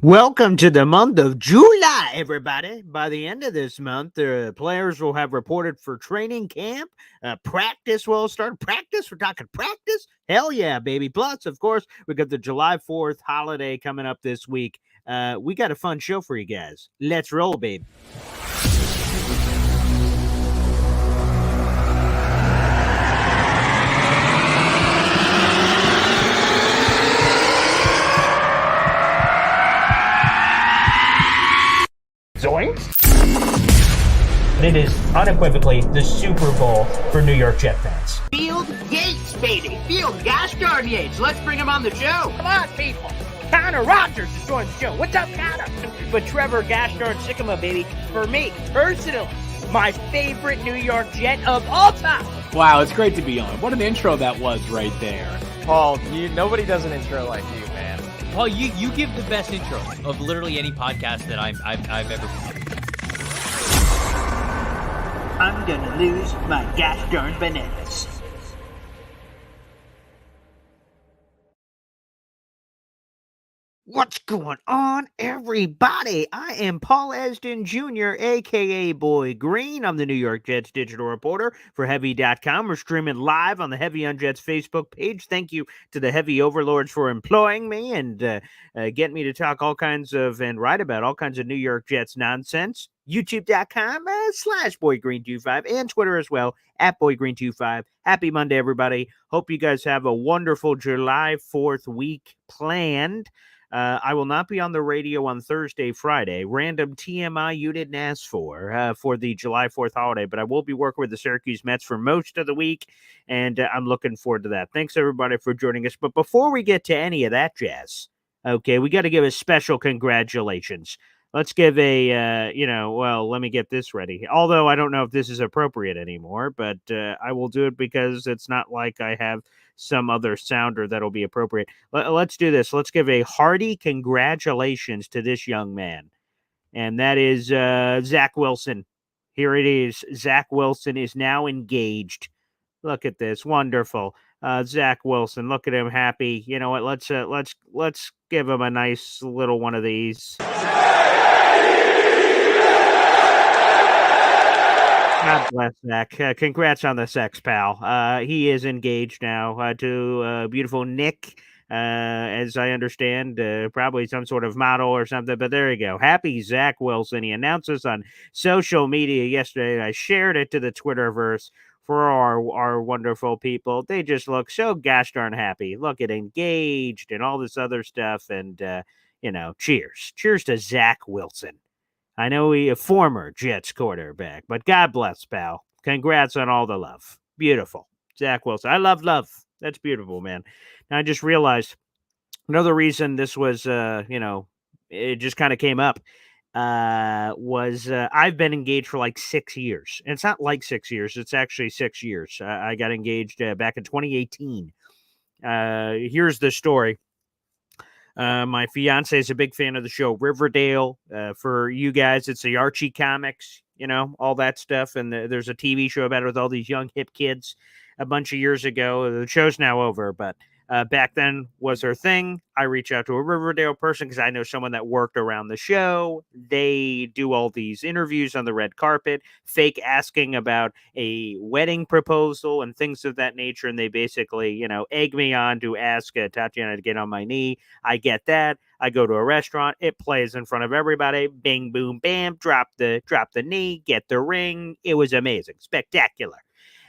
Welcome to the month of July, everybody. By the end of this month, the players will have reported for training camp. Practice will start. Practice? We're talking practice? Hell yeah, baby. Plus, of course, we got the July 4th holiday coming up this week. We got a fun show for you guys. Let's roll, baby. Zoinks! It is unequivocally the Super Bowl for New York Jet fans. Field Yates, baby. Field gosh darn Yates. Let's bring him on the show. Come on, people. Connor Rodgers is joining the show. What's up, Connor? But Trevor gosh darn Sycamore, baby, for me, personally, my favorite New York Jet of all time. Wow, it's great to be on. What an intro that was right there. Paul, nobody does an intro like you, man. Paul, you give the best intro of literally any podcast that I've ever been. I'm gonna lose my gosh darn bananas. What's going on, everybody? I am Paul Esden Jr., a.k.a. Boy Green. I'm the New York Jets digital reporter for Heavy.com. We're streaming live on the Heavy on Jets Facebook page. Thank you to the Heavy overlords for employing me and getting me to talk all kinds of and write about all kinds of New York Jets nonsense. YouTube.com / BoyGreen25 and Twitter as well at BoyGreen25. Happy Monday, everybody. Hope you guys have a wonderful July 4th week planned. I will not be on the radio on Thursday, Friday. Random TMI you didn't ask for the July 4th holiday, but I will be working with the Syracuse Mets for most of the week, and I'm looking forward to that. Thanks, everybody, for joining us. But before we get to any of that jazz, okay, we got to give a special congratulations. Let's give a, let me get this ready. Although I don't know if this is appropriate anymore, but I will do it because it's not like I have some other sounder that'll be appropriate. Let's do this. Let's give a hearty congratulations to this young man. And that is Zach Wilson. Here it is. Zach Wilson is now engaged. Look at this. Wonderful. Zach Wilson, look at him happy. You know what? Let's give him a nice little one of these. God bless Zach. Congrats on the sex, pal. He is engaged now to beautiful Nick, as I understand, probably some sort of model or something. But there you go. Happy Zach Wilson. He announced this on social media yesterday. I shared it to the Twitterverse for our wonderful people. They just look so gosh darn happy. Look at engaged and all this other stuff. And, cheers. Cheers to Zach Wilson. I know he a former Jets quarterback, but God bless, pal. Congrats on all the love. Beautiful. Zach Wilson. I love love. That's beautiful, man. Now, I just realized another reason this was, it just kind of came up, was I've been engaged for like 6 years. And it's not like 6 years. It's actually 6 years. I got engaged back in 2018. Here's the story. My fiance is a big fan of the show Riverdale. For you guys, it's the Archie comics, all that stuff. And there's a TV show about it with all these young hip kids a bunch of years ago. The show's now over, but back then was her thing. I reach out to a Riverdale person because I know someone that worked around the show. They do all these interviews on the red carpet, fake asking about a wedding proposal and things of that nature. And they basically, egg me on to ask Tatiana to get on my knee. I get that. I go to a restaurant. It plays in front of everybody. Bing, boom, bam. Drop the knee. Get the ring. It was amazing. Spectacular.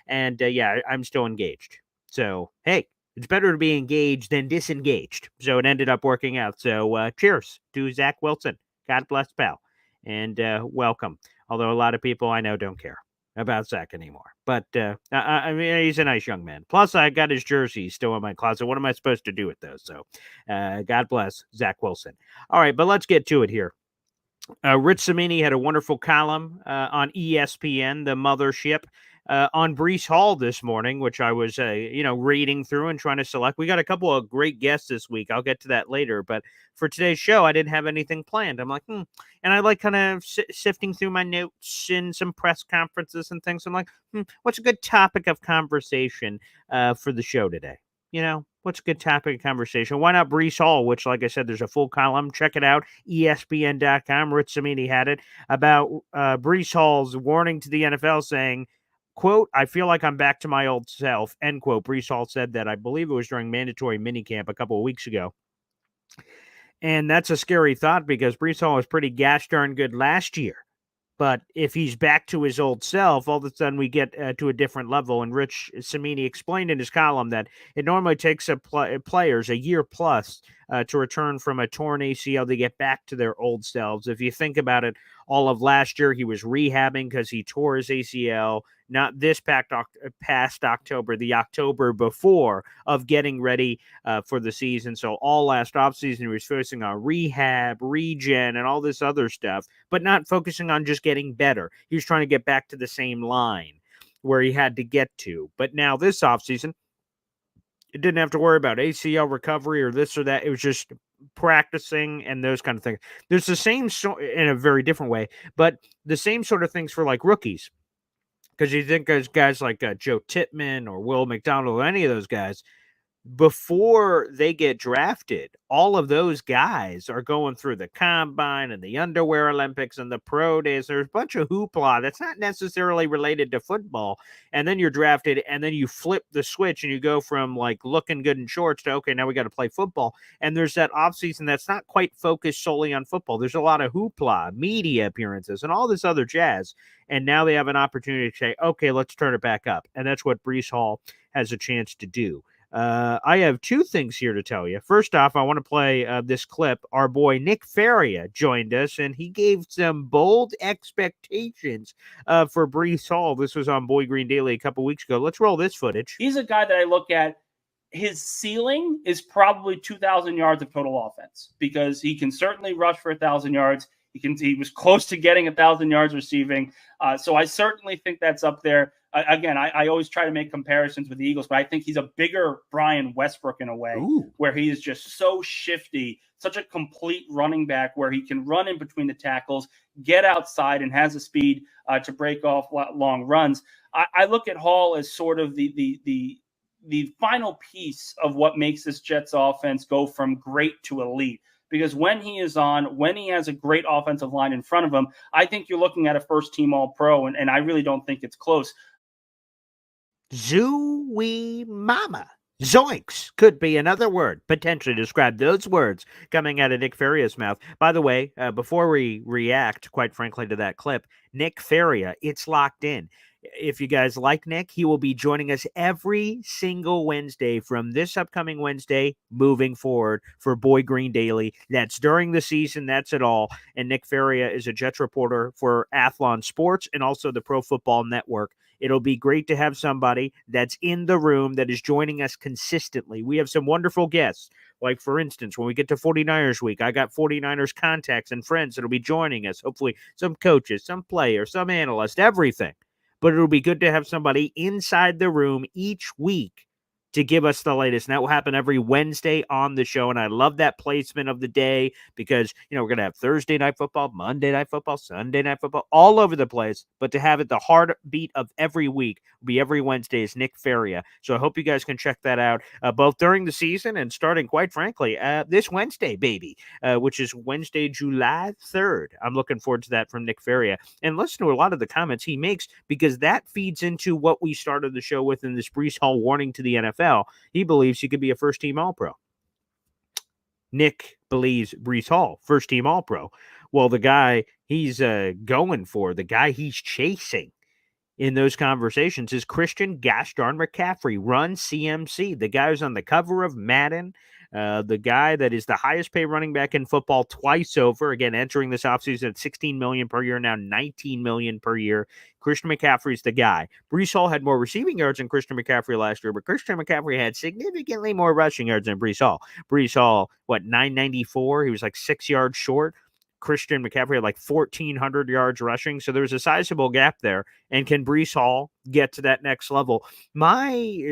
And I'm still engaged. So, hey. It's better to be engaged than disengaged. So it ended up working out. So cheers to Zach Wilson. God bless, pal. And welcome. Although a lot of people I know don't care about Zach anymore. But he's a nice young man. Plus, I got his jersey still in my closet. What am I supposed to do with those? So God bless Zach Wilson. All right, but let's get to it here. Rich Cimini had a wonderful column on ESPN, the mothership, on Breece Hall this morning, which I was, reading through and trying to select. We got a couple of great guests this week. I'll get to that later. But for today's show, I didn't have anything planned. I'm like, And I like kind of sifting through my notes and some press conferences and things. I'm like, what's a good topic of conversation for the show today? What's a good topic of conversation? Why not Breece Hall, which, like I said, there's a full column. Check it out, ESPN.com. Rich Samini had it about Breece Hall's warning to the NFL saying, quote, I feel like I'm back to my old self, end quote. Breece Hall said that, I believe it was during mandatory minicamp a couple of weeks ago. And that's a scary thought because Breece Hall was pretty gosh darn good last year. But if he's back to his old self, all of a sudden we get to a different level. And Rich Samini explained in his column that it normally takes players a year plus to return from a torn ACL to get back to their old selves. If you think about it, all of last year he was rehabbing because he tore his ACL, not this past October, the October before of getting ready for the season. So all last offseason he was focusing on rehab, regen, and all this other stuff, but not focusing on just getting better. He was trying to get back to the same line where he had to get to. But now this offseason, it didn't have to worry about ACL recovery or this or that. It was just practicing and those kind of things. There's the same in a very different way, but the same sort of things for like rookies. Because you think there's guys like Joe Tippmann or Will McDonald or any of those guys, before they get drafted, all of those guys are going through the combine and the underwear Olympics and the pro days. There's a bunch of hoopla that's not necessarily related to football. And then you're drafted and then you flip the switch and you go from like looking good in shorts to, okay, now we got to play football. And there's that offseason that's not quite focused solely on football. There's a lot of hoopla, media appearances, and all this other jazz. And now they have an opportunity to say, okay, let's turn it back up. And that's what Breece Hall has a chance to do. I have two things here to tell you. First off, I want to play this clip. Our boy Nick Faria joined us, and he gave some bold expectations for Breece Hall. This was on Boy Green Daily a couple weeks ago. Let's roll this footage. He's a guy that I look at. His ceiling is probably 2,000 yards of total offense because he can certainly rush for 1,000 yards. He was close to getting 1,000 yards receiving. So I certainly think that's up there. Again, I always try to make comparisons with the Eagles, but I think he's a bigger Brian Westbrook in a way. Ooh. Where he is just so shifty, such a complete running back where he can run in between the tackles, get outside, and has the speed to break off long runs. I look at Hall as sort of the final piece of what makes this Jets offense go from great to elite. Because when he is on, when he has a great offensive line in front of him, I think you're looking at a first-team All-Pro, and I really don't think it's close. Zooey mama. Zoinks could be another word, potentially describe those words coming out of Nick Faria's mouth. By the way, before we react, quite frankly, to that clip, Nick Faria, it's locked in. If you guys like Nick, he will be joining us every single Wednesday from this upcoming Wednesday moving forward for Boy Green Daily. That's during the season. That's it all. And Nick Faria is a Jets reporter for Athlon Sports and also the Pro Football Network. It'll be great to have somebody that's in the room that is joining us consistently. We have some wonderful guests. Like, for instance, when we get to 49ers week, I got 49ers contacts and friends that'll be joining us. Hopefully some coaches, some players, some analysts, everything. But it'll be good to have somebody inside the room each week to give us the latest. And that will happen every Wednesday on the show. And I love that placement of the day because, we're going to have Thursday night football, Monday night football, Sunday night football, all over the place. But to have it the heartbeat of every week will be every Wednesday is Nick Faria. So I hope you guys can check that out both during the season and starting, quite frankly, this Wednesday, baby, which is Wednesday, July 3rd. I'm looking forward to that from Nick Faria. And listen to a lot of the comments he makes because that feeds into what we started the show with in this Breece Hall warning to the NFL. He believes he could be a first-team All-Pro. Nick believes Breece Hall, first-team All-Pro. Well, the guy he's going for, the guy he's chasing in those conversations is Christian Gosh darn McCaffrey, run CMC. The guy who's on the cover of Madden, the guy that is the highest paid running back in football twice over, again, entering this offseason at $16 million per year, now $19 million per year. Christian McCaffrey's the guy. Breece Hall had more receiving yards than Christian McCaffrey last year, but Christian McCaffrey had significantly more rushing yards than Breece Hall. Breece Hall, 994? He was like 6 yards short. Christian McCaffrey had like 1,400 yards rushing. So there's a sizable gap there. And can Breece Hall get to that next level?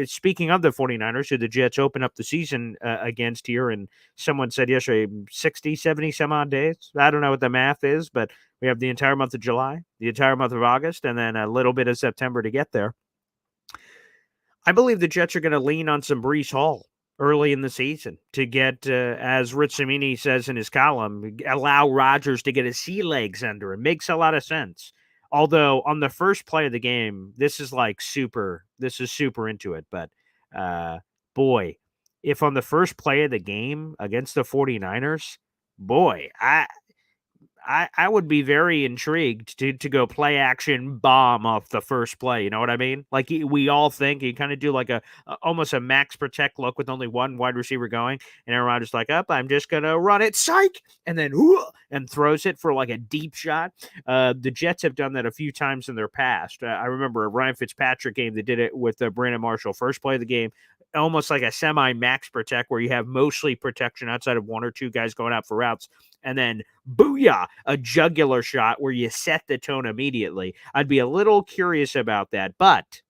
Speaking of the 49ers, who the Jets open up the season against here, and someone said yesterday, 60, 70 some odd days. I don't know what the math is, but we have the entire month of July, the entire month of August, and then a little bit of September to get there. I believe the Jets are going to lean on some Breece Hall early in the season to get, as Rich Cimini says in his column, allow Rodgers to get his sea legs under him. Makes a lot of sense. Although on the first play of the game, this is super into it. But boy, if on the first play of the game against the 49ers, boy, I would be very intrigued to go play action bomb off the first play. You know what I mean? Like we all think you kind of do like almost a max protect look with only one wide receiver going, and Aaron Rodgers like, up, I'm just gonna run it, psych, and then and throws it for like a deep shot. The Jets have done that a few times in their past. I remember a Ryan Fitzpatrick game that did it with Brandon Marshall. First play of the game, almost like a semi-max protect where you have mostly protection outside of one or two guys going out for routes, and then booyah, a jugular shot where you set the tone immediately. I'd be a little curious about that, but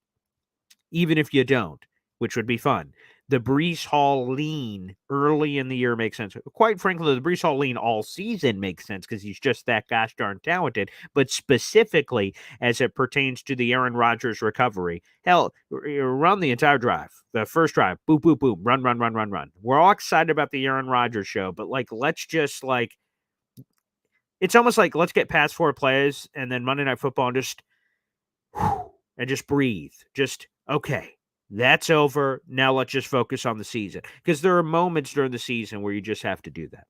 even if you don't, which would be fun, the Breece Hall lean early in the year makes sense. Quite frankly, the Breece Hall lean all season makes sense because he's just that gosh darn talented. But specifically as it pertains to the Aaron Rodgers recovery, hell, run the entire drive. The first drive, boom, boom, boom, run, run, run, run, run. We're all excited about the Aaron Rodgers show, but let's just it's almost like let's get past 4 plays and then Monday Night Football and just breathe. Just, okay, that's over. Now let's just focus on the season. Because there are moments during the season where you just have to do that.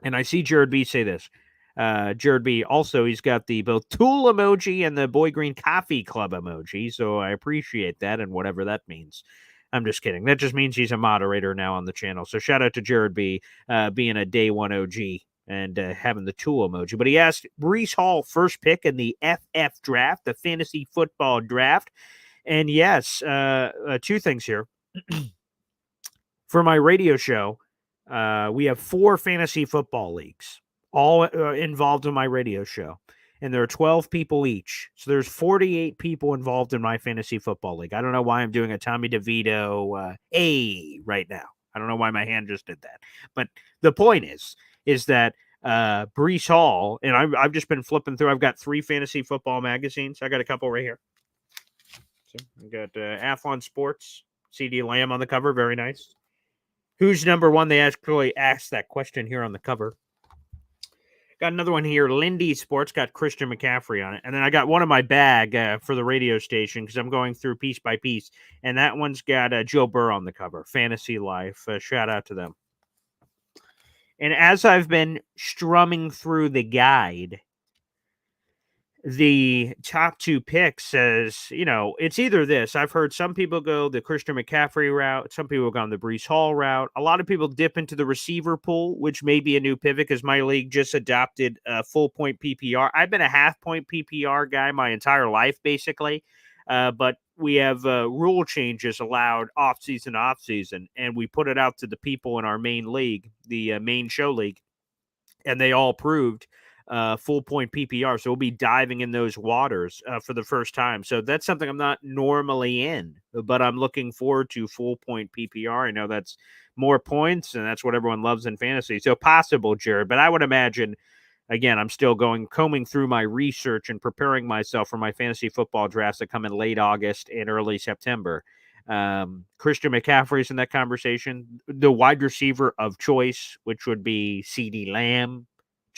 And I see Jared B say this. Jared B also, he's got the both tool emoji and the Boy Green Coffee Club emoji. So I appreciate that and whatever that means. I'm just kidding. That just means he's a moderator now on the channel. So shout out to Jared B being a day one OG and having the tool emoji. But he asked Breece Hall first pick in the FF draft, the fantasy football draft. And yes, 2 things here. For my radio show, we have 4 fantasy football leagues, all involved in my radio show. And there are 12 people each. So there's 48 people involved in my fantasy football league. I don't know why I'm doing a Tommy DeVito right now. I don't know why my hand just did that. But the point is that Breece Hall, and I've just been flipping through. I've got 3 fantasy football magazines. I got a couple right here. So I got Athlon Sports, CD Lamb on the cover. Very nice. Who's number 1? They actually asked that question here on the cover. Got another one here. Lindy Sports got Christian McCaffrey on it. And then I got one in my bag for the radio station because I'm going through piece by piece. And that one's got Joe Burrow on the cover. Fantasy Life. Shout out to them. And as I've been strumming through the guide, the top 2 picks says, it's either this. I've heard some people go the Christian McCaffrey route. Some people go on the Breece Hall route. A lot of people dip into the receiver pool, which may be a new pivot because my league just adopted a full point PPR. I've been a half point PPR guy my entire life, basically. But we have rule changes allowed off-season, and we put it out to the people in our main league, the main show league, and they all approved full point PPR. So we'll be diving in those waters for the first time. So that's something I'm not normally in, but I'm looking forward to full point PPR. I know that's more points, and that's what everyone loves in fantasy. So possible, Jared, but I would imagine, again, I'm still combing through my research and preparing myself for my fantasy football drafts that come in late August and early September. Christian McCaffrey's in that conversation. The wide receiver of choice, which would be CD Lamb,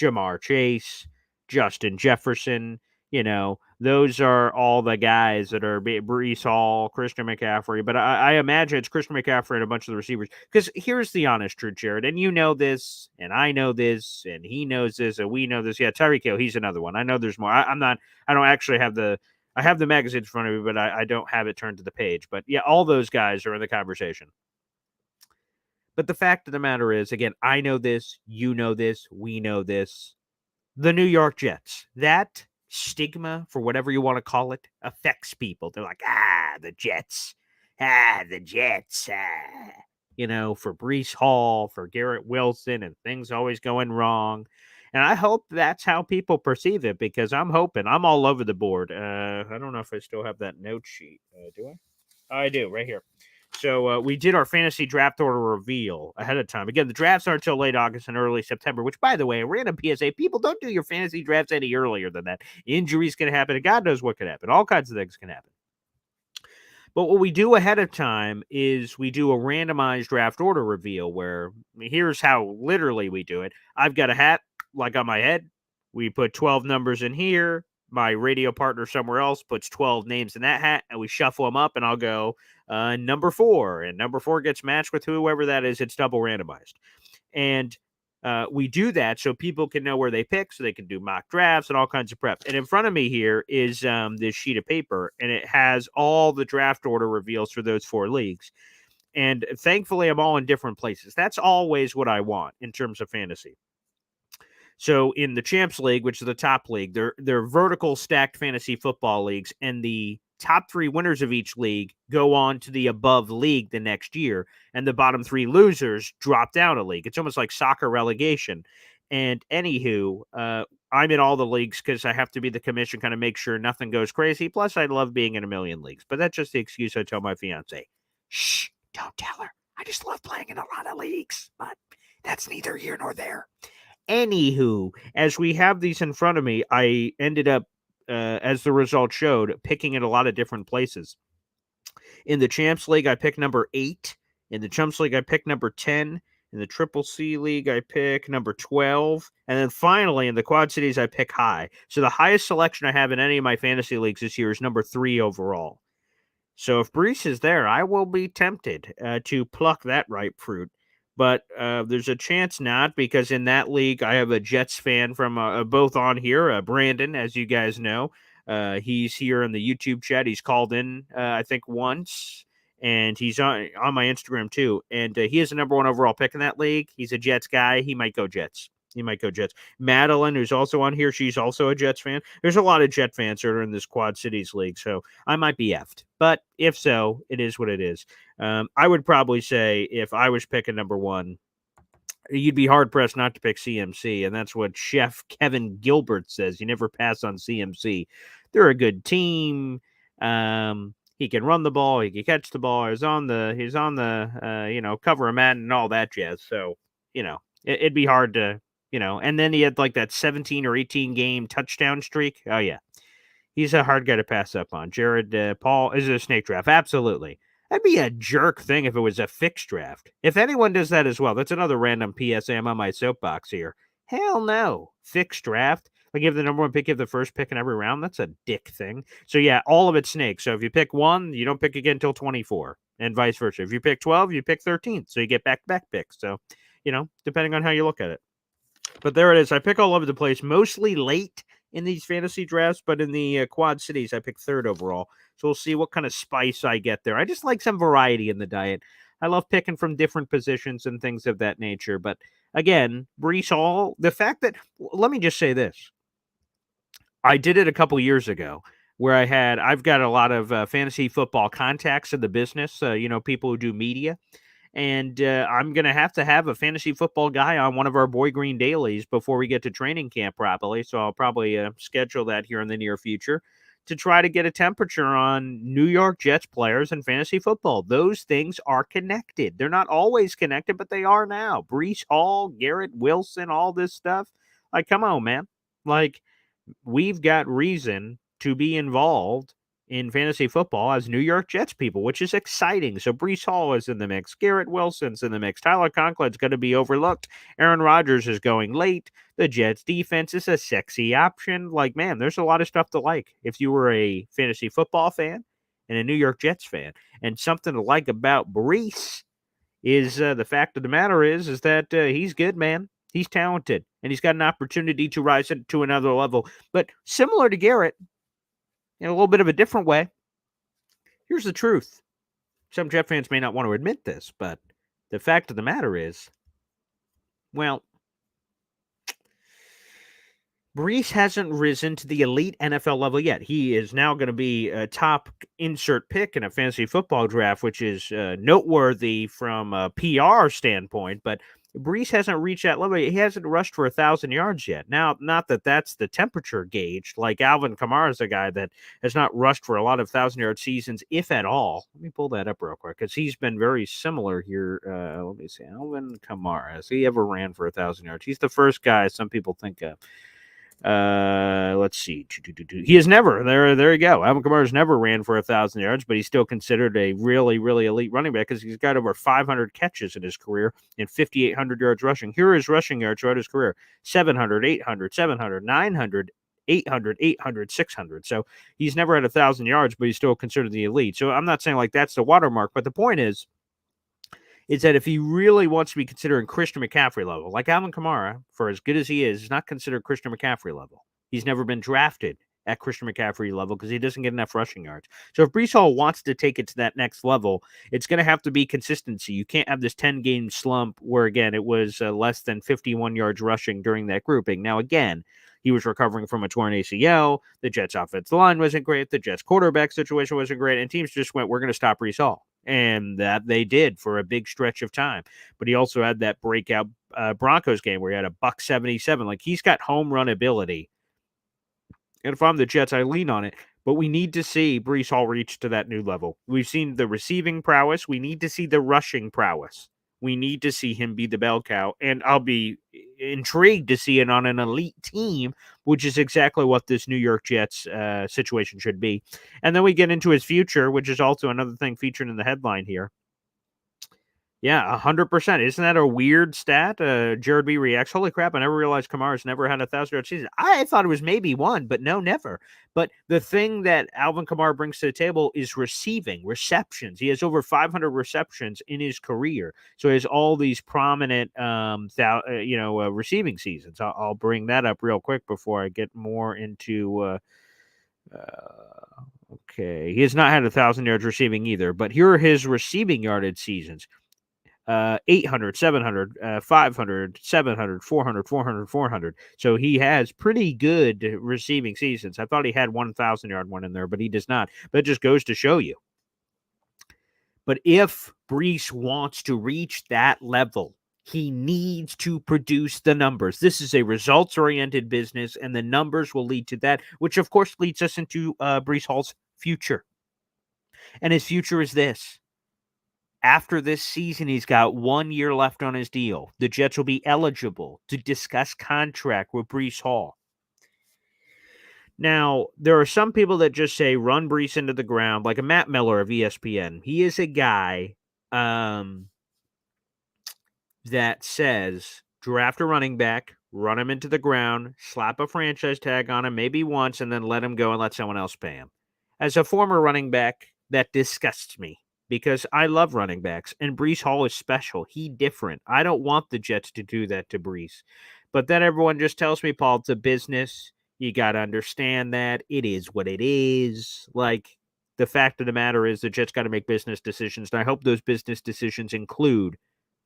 Jamar Chase, Justin Jefferson, those are all the guys that are Breece Hall, Christian McCaffrey. But I imagine it's Christian McCaffrey and a bunch of the receivers. Because here's the honest truth, Jared, and you know this, and I know this, and he knows this, and we know this. Yeah, Tyreek Hill, he's another one. I know there's more. I don't actually have I have the magazine in front of me, but I don't have it turned to the page. But yeah, all those guys are in the conversation. But the fact of the matter is, again, I know this, you know this, we know this. The New York Jets, that stigma, for whatever you want to call it, affects people. They're like, the Jets, for Breece Hall, for Garrett Wilson, and things always going wrong. And I hope that's how people perceive it, because I'm hoping I'm all over the board. I don't know if I still have that note sheet. Do I? I do, right here. So we did our fantasy draft order reveal ahead of time. Again, the drafts aren't until late August and early September, which, by the way, a random PSA, people don't do your fantasy drafts any earlier than that. Injuries can happen, and God knows what can happen. All kinds of things can happen. But what we do ahead of time is we do a randomized draft order reveal where here's how literally we do it. I've got a hat like on my head. We put 12 numbers in here. My radio partner somewhere else puts 12 names in that hat, and we shuffle them up, and I'll go number 4. And number 4 gets matched with whoever that is. It's double randomized. And we do that so people can know where they pick, so they can do mock drafts and all kinds of prep. And in front of me here is this sheet of paper, and it has all the draft order reveals for those 4 leagues. And thankfully, I'm all in different places. That's always what I want in terms of fantasy. So in the Champs League, which is the top league, they're vertical stacked fantasy football leagues, and the top 3 winners of each league go on to the above league the next year, and the bottom 3 losers drop down a league. It's almost like soccer relegation. And anywho, I'm in all the leagues because I have to be the commission, kind of make sure nothing goes crazy. Plus, I love being in a million leagues, but that's just the excuse I tell my fiance. Shh, don't tell her. I just love playing in a lot of leagues, but that's neither here nor there. Anywho, as we have these in front of me, I ended up, as the result showed, picking in a lot of different places. In the Champs League, I picked number 8. In the Chumps League, I picked number 10. In the Triple C League, I pick number 12. And then finally, in the Quad Cities, I pick high. So the highest selection I have in any of my fantasy leagues this year is number 3 overall. So if Breece is there, I will be tempted to pluck that ripe fruit. But there's a chance not, because in that league, I have a Jets fan from both on here, Brandon, as you guys know. He's here in the YouTube chat. He's called in, I think, once, and he's on my Instagram, too. And he is the number 1 overall pick in that league. He's a Jets guy. He might go Jets. Madeline, who's also on here, she's also a Jets fan. There's a lot of Jet fans that are in this Quad Cities League, so I might be effed. But if so, it is what it is. I would probably say if I was picking number 1, you'd be hard-pressed not to pick CMC, and that's what Chef Kevin Gilbert says. You never pass on CMC. They're a good team. He can run the ball. He can catch the ball. He's on the cover of Madden and all that jazz. So, it'd be hard to, and then he had like that 17 or 18 game touchdown streak. Oh, yeah. He's a hard guy to pass up on. Jared Paul, is it a snake draft? Absolutely. That'd be a jerk thing if it was a fixed draft. If anyone does that as well, that's another random PSA. I'm on my soapbox here. Hell no. Fixed draft. Like, if the number 1 pick, you have the first pick in every round. That's a dick thing. So, yeah, all of it's snakes. So, if you pick 1, you don't pick again until 24, and vice versa. If you pick 12, you pick 13. So, you get back-to-back picks. So, depending on how you look at it. But there it is. I pick all over the place, mostly late in these fantasy drafts, but in the Quad Cities, I picked 3rd overall. So we'll see what kind of spice I get there. I just like some variety in the diet. I love picking from different positions and things of that nature. But again, Breece Hall, the fact that, let me just say this. I did it a couple years ago where I've got a lot of fantasy football contacts in the business, people who do media. And I'm going to have a fantasy football guy on one of our Boy Green dailies before we get to training camp probably. So I'll probably schedule that here in the near future to try to get a temperature on New York Jets players and fantasy football. Those things are connected. They're not always connected, but they are now. Breece Hall, Garrett Wilson, all this stuff. Like, come on, man. Like, we've got reason to be involved in fantasy football as New York Jets people, which is exciting. So Breece Hall is in the mix. Garrett Wilson's in the mix. Tyler Conklin's going to be overlooked. Aaron Rodgers is going late. The Jets defense is a sexy option. Like, man, there's a lot of stuff to like if you were a fantasy football fan and a New York Jets fan. And something to like about Breece is the fact of the matter is that he's good, man. He's talented, and he's got an opportunity to rise to another level. But similar to Garrett, in a little bit of a different way, here's the truth. Some Jet fans may not want to admit this, but the fact of the matter is, well, Breece hasn't risen to the elite NFL level yet. He is now going to be a top insert pick in a fantasy football draft, which is noteworthy from a PR standpoint, but Breece hasn't reached that level. He hasn't rushed for 1,000 yards yet. Now, not that that's the temperature gauge. Like Alvin Kamara is a guy that has not rushed for a lot of 1,000-yard seasons, if at all. Let me pull that up real quick because he's been very similar here. Let me see. Alvin Kamara, has he ever ran for 1,000 yards? He's the first guy some people think of. Let's see. He has never. There you go. Alvin Kamara's never ran for 1,000 yards, but he's still considered a really, really elite running back because he's got over 500 catches in his career and 5,800 yards rushing. Here are his rushing yards throughout his career: 700, 800, 700, 900, 800, 800, 600. So he's never had 1,000 yards, but he's still considered the elite. So I'm not saying like that's the watermark, but the point is that if he really wants to be considering Christian McCaffrey level, like Alvin Kamara, for as good as he is not considered Christian McCaffrey level. He's never been drafted at Christian McCaffrey level because he doesn't get enough rushing yards. So if Breece Hall wants to take it to that next level, it's going to have to be consistency. You can't have this 10-game slump where, again, it was less than 51 yards rushing during that grouping. Now, again, he was recovering from a torn ACL. The Jets' offensive line wasn't great. The Jets' quarterback situation wasn't great. And teams just went, we're going to stop Breece Hall. And that they did for a big stretch of time. But he also had that breakout Broncos game where he had a $177. Like, he's got home run ability. And if I'm the Jets, I lean on it. But we need to see Breece Hall reach to that new level. We've seen the receiving prowess. We need to see the rushing prowess. We need to see him be the bell cow. And I'll be intrigued to see it on an elite team, which is exactly what this New York Jets situation should be. And then we get into his future, which is also another thing featured in the headline here. Yeah, 100%. Isn't that a weird stat? Jared B reacts, holy crap, I never realized Kamara's never had a 1,000-yard season. I thought it was maybe one, but no, never. But the thing that Alvin Kamara brings to the table is receptions. He has over 500 receptions in his career. So he has all these prominent, receiving seasons. I'll bring that up real quick before I get more into okay. He has not had 1,000 yards receiving either, but here are his receiving yardage seasons. 800, 700, 500, 700, 400, 400, 400. So he has pretty good receiving seasons. I thought he had 1,000-yard one in there, but he does not. But it just goes to show you. But if Breece wants to reach that level, he needs to produce the numbers. This is a results-oriented business, and the numbers will lead to that, which, of course, leads us into Breece Hall's future. And his future is this. After this season, he's got 1 year left on his deal. The Jets will be eligible to discuss contract with Breece Hall. Now, there are some people that just say run Breece into the ground, like a Matt Miller of ESPN. He is a guy that says draft a running back, run him into the ground, slap a franchise tag on him maybe once, and then let him go and let someone else pay him. As a former running back, that disgusts me. Because I love running backs, and Breece Hall is special. He's different. I don't want the Jets to do that to Breece. But then everyone just tells me, Paul, it's a business. You got to understand that. It is what it is. Like, the fact of the matter is the Jets got to make business decisions, and I hope those business decisions include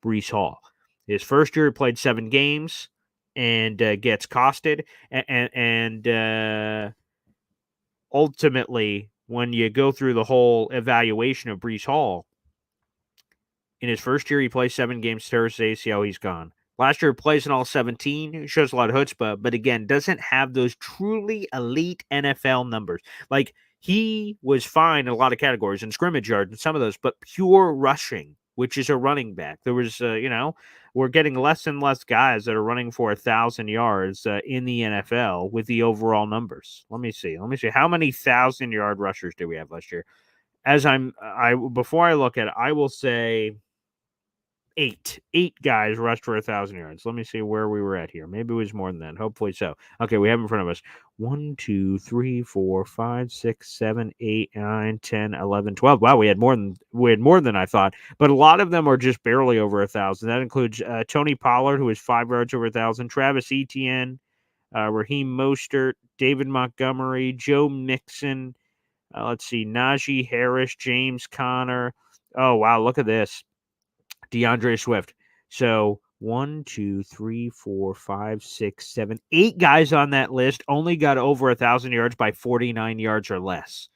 Breece Hall. His first year, he played 7 games and gets costed. And ultimately, when you go through the whole evaluation of Breece Hall, in his first year, he plays 7 games, tears his ACL, he's gone. Last year, plays in all 17, shows a lot of chutzpah, but again, doesn't have those truly elite NFL numbers. Like, he was fine in a lot of categories, and scrimmage yards and some of those, but pure rushing, which is a running back. There was, we're getting less and less guys that are running for 1,000 yards in the NFL with the overall numbers. Let me see. How many 1,000-yard rushers do we have last year? Before I look at it, I will say 8 guys rushed for 1,000 yards. Let me see where we were at here. Maybe it was more than that. Hopefully so. Okay, we have in front of us 1, 2, 3, 4, 5, 6, 7, 8, 9, 10, 11, 12. Wow, we had more than I thought. But a lot of them are just barely over 1,000. That includes Tony Pollard, who is 5 yards over 1,000, Travis Etienne, Raheem Mostert, David Montgomery, Joe Mixon. Let's see, Najee Harris, James Conner. Oh, wow, look at this. DeAndre Swift. So 1, 2, 3, 4, 5, 6, 7, 8 guys on that list only got over 1,000 yards by 49 yards or less.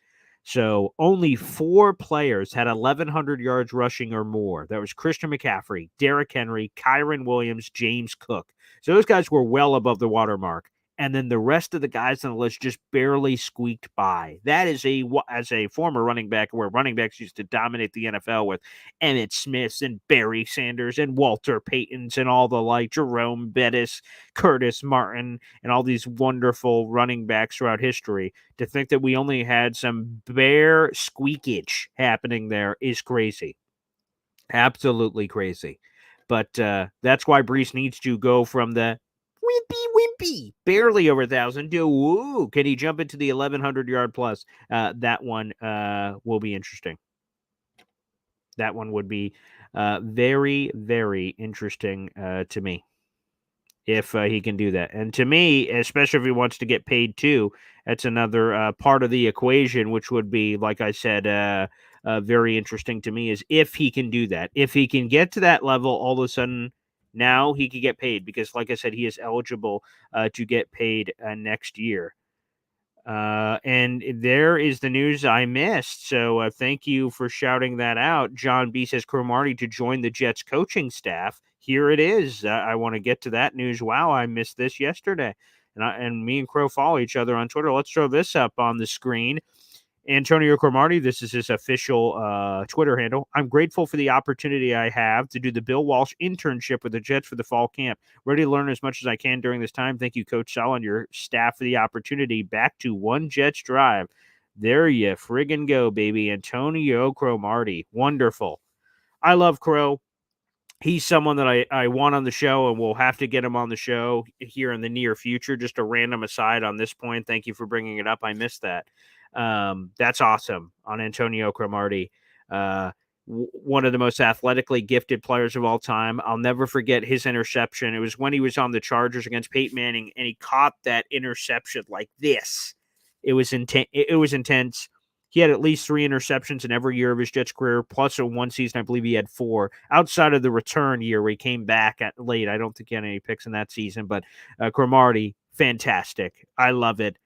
So only 4 players had 1,100 yards rushing or more. That was Christian McCaffrey, Derrick Henry, Kyron Williams, James Cook. So those guys were well above the watermark. and then the rest of the guys on the list just barely squeaked by. That is as a former running back, where running backs used to dominate the NFL with Emmitt Smiths and Barry Sanders and Walter Paytons and all the like, Jerome Bettis, Curtis Martin, and all these wonderful running backs throughout history. To think that we only had some bare squeakage happening there is crazy. Absolutely crazy. But that's why Breece needs to go from the wimpy, barely over 1,000 to, ooh, can he jump into the 1,100 yard plus? That one will be interesting. That one would be very, very interesting to me, if he can do that. And to me, especially if he wants to get paid too, that's another part of the equation, which would be, like I said, very interesting to me, is if he can do that. If he can get to that level, all of a sudden now he could get paid, because, like I said, he is eligible to get paid next year. And there is the news I missed. So thank you for shouting that out. John B says Cromartie to join the Jets coaching staff. Here it is. I want to get to that news. Wow, I missed this yesterday. And me and Crow follow each other on Twitter. Let's throw this up on the screen. Antonio Cromartie, this is his official Twitter handle. I'm grateful for the opportunity I have to do the Bill Walsh internship with the Jets for the fall camp. Ready to learn as much as I can during this time. Thank you, Coach Sal, and your staff for the opportunity. Back to One Jets Drive. There you friggin' go, baby. Antonio Cromartie. Wonderful. I love Crow. He's someone that I want on the show, and we'll have to get him on the show here in the near future. Just a random aside on this point. Thank you for bringing it up. I missed that. That's awesome on Antonio Cromartie. One of the most athletically gifted players of all time. I'll never forget his interception. It was when he was on the Chargers against Peyton Manning, and he caught that interception like this. It was intense. He had at least 3 interceptions in every year of his Jets career, plus in one season, I believe he had 4. Outside of the return year where he came back at late, I don't think he had any picks in that season. But Cromartie, fantastic. I love it.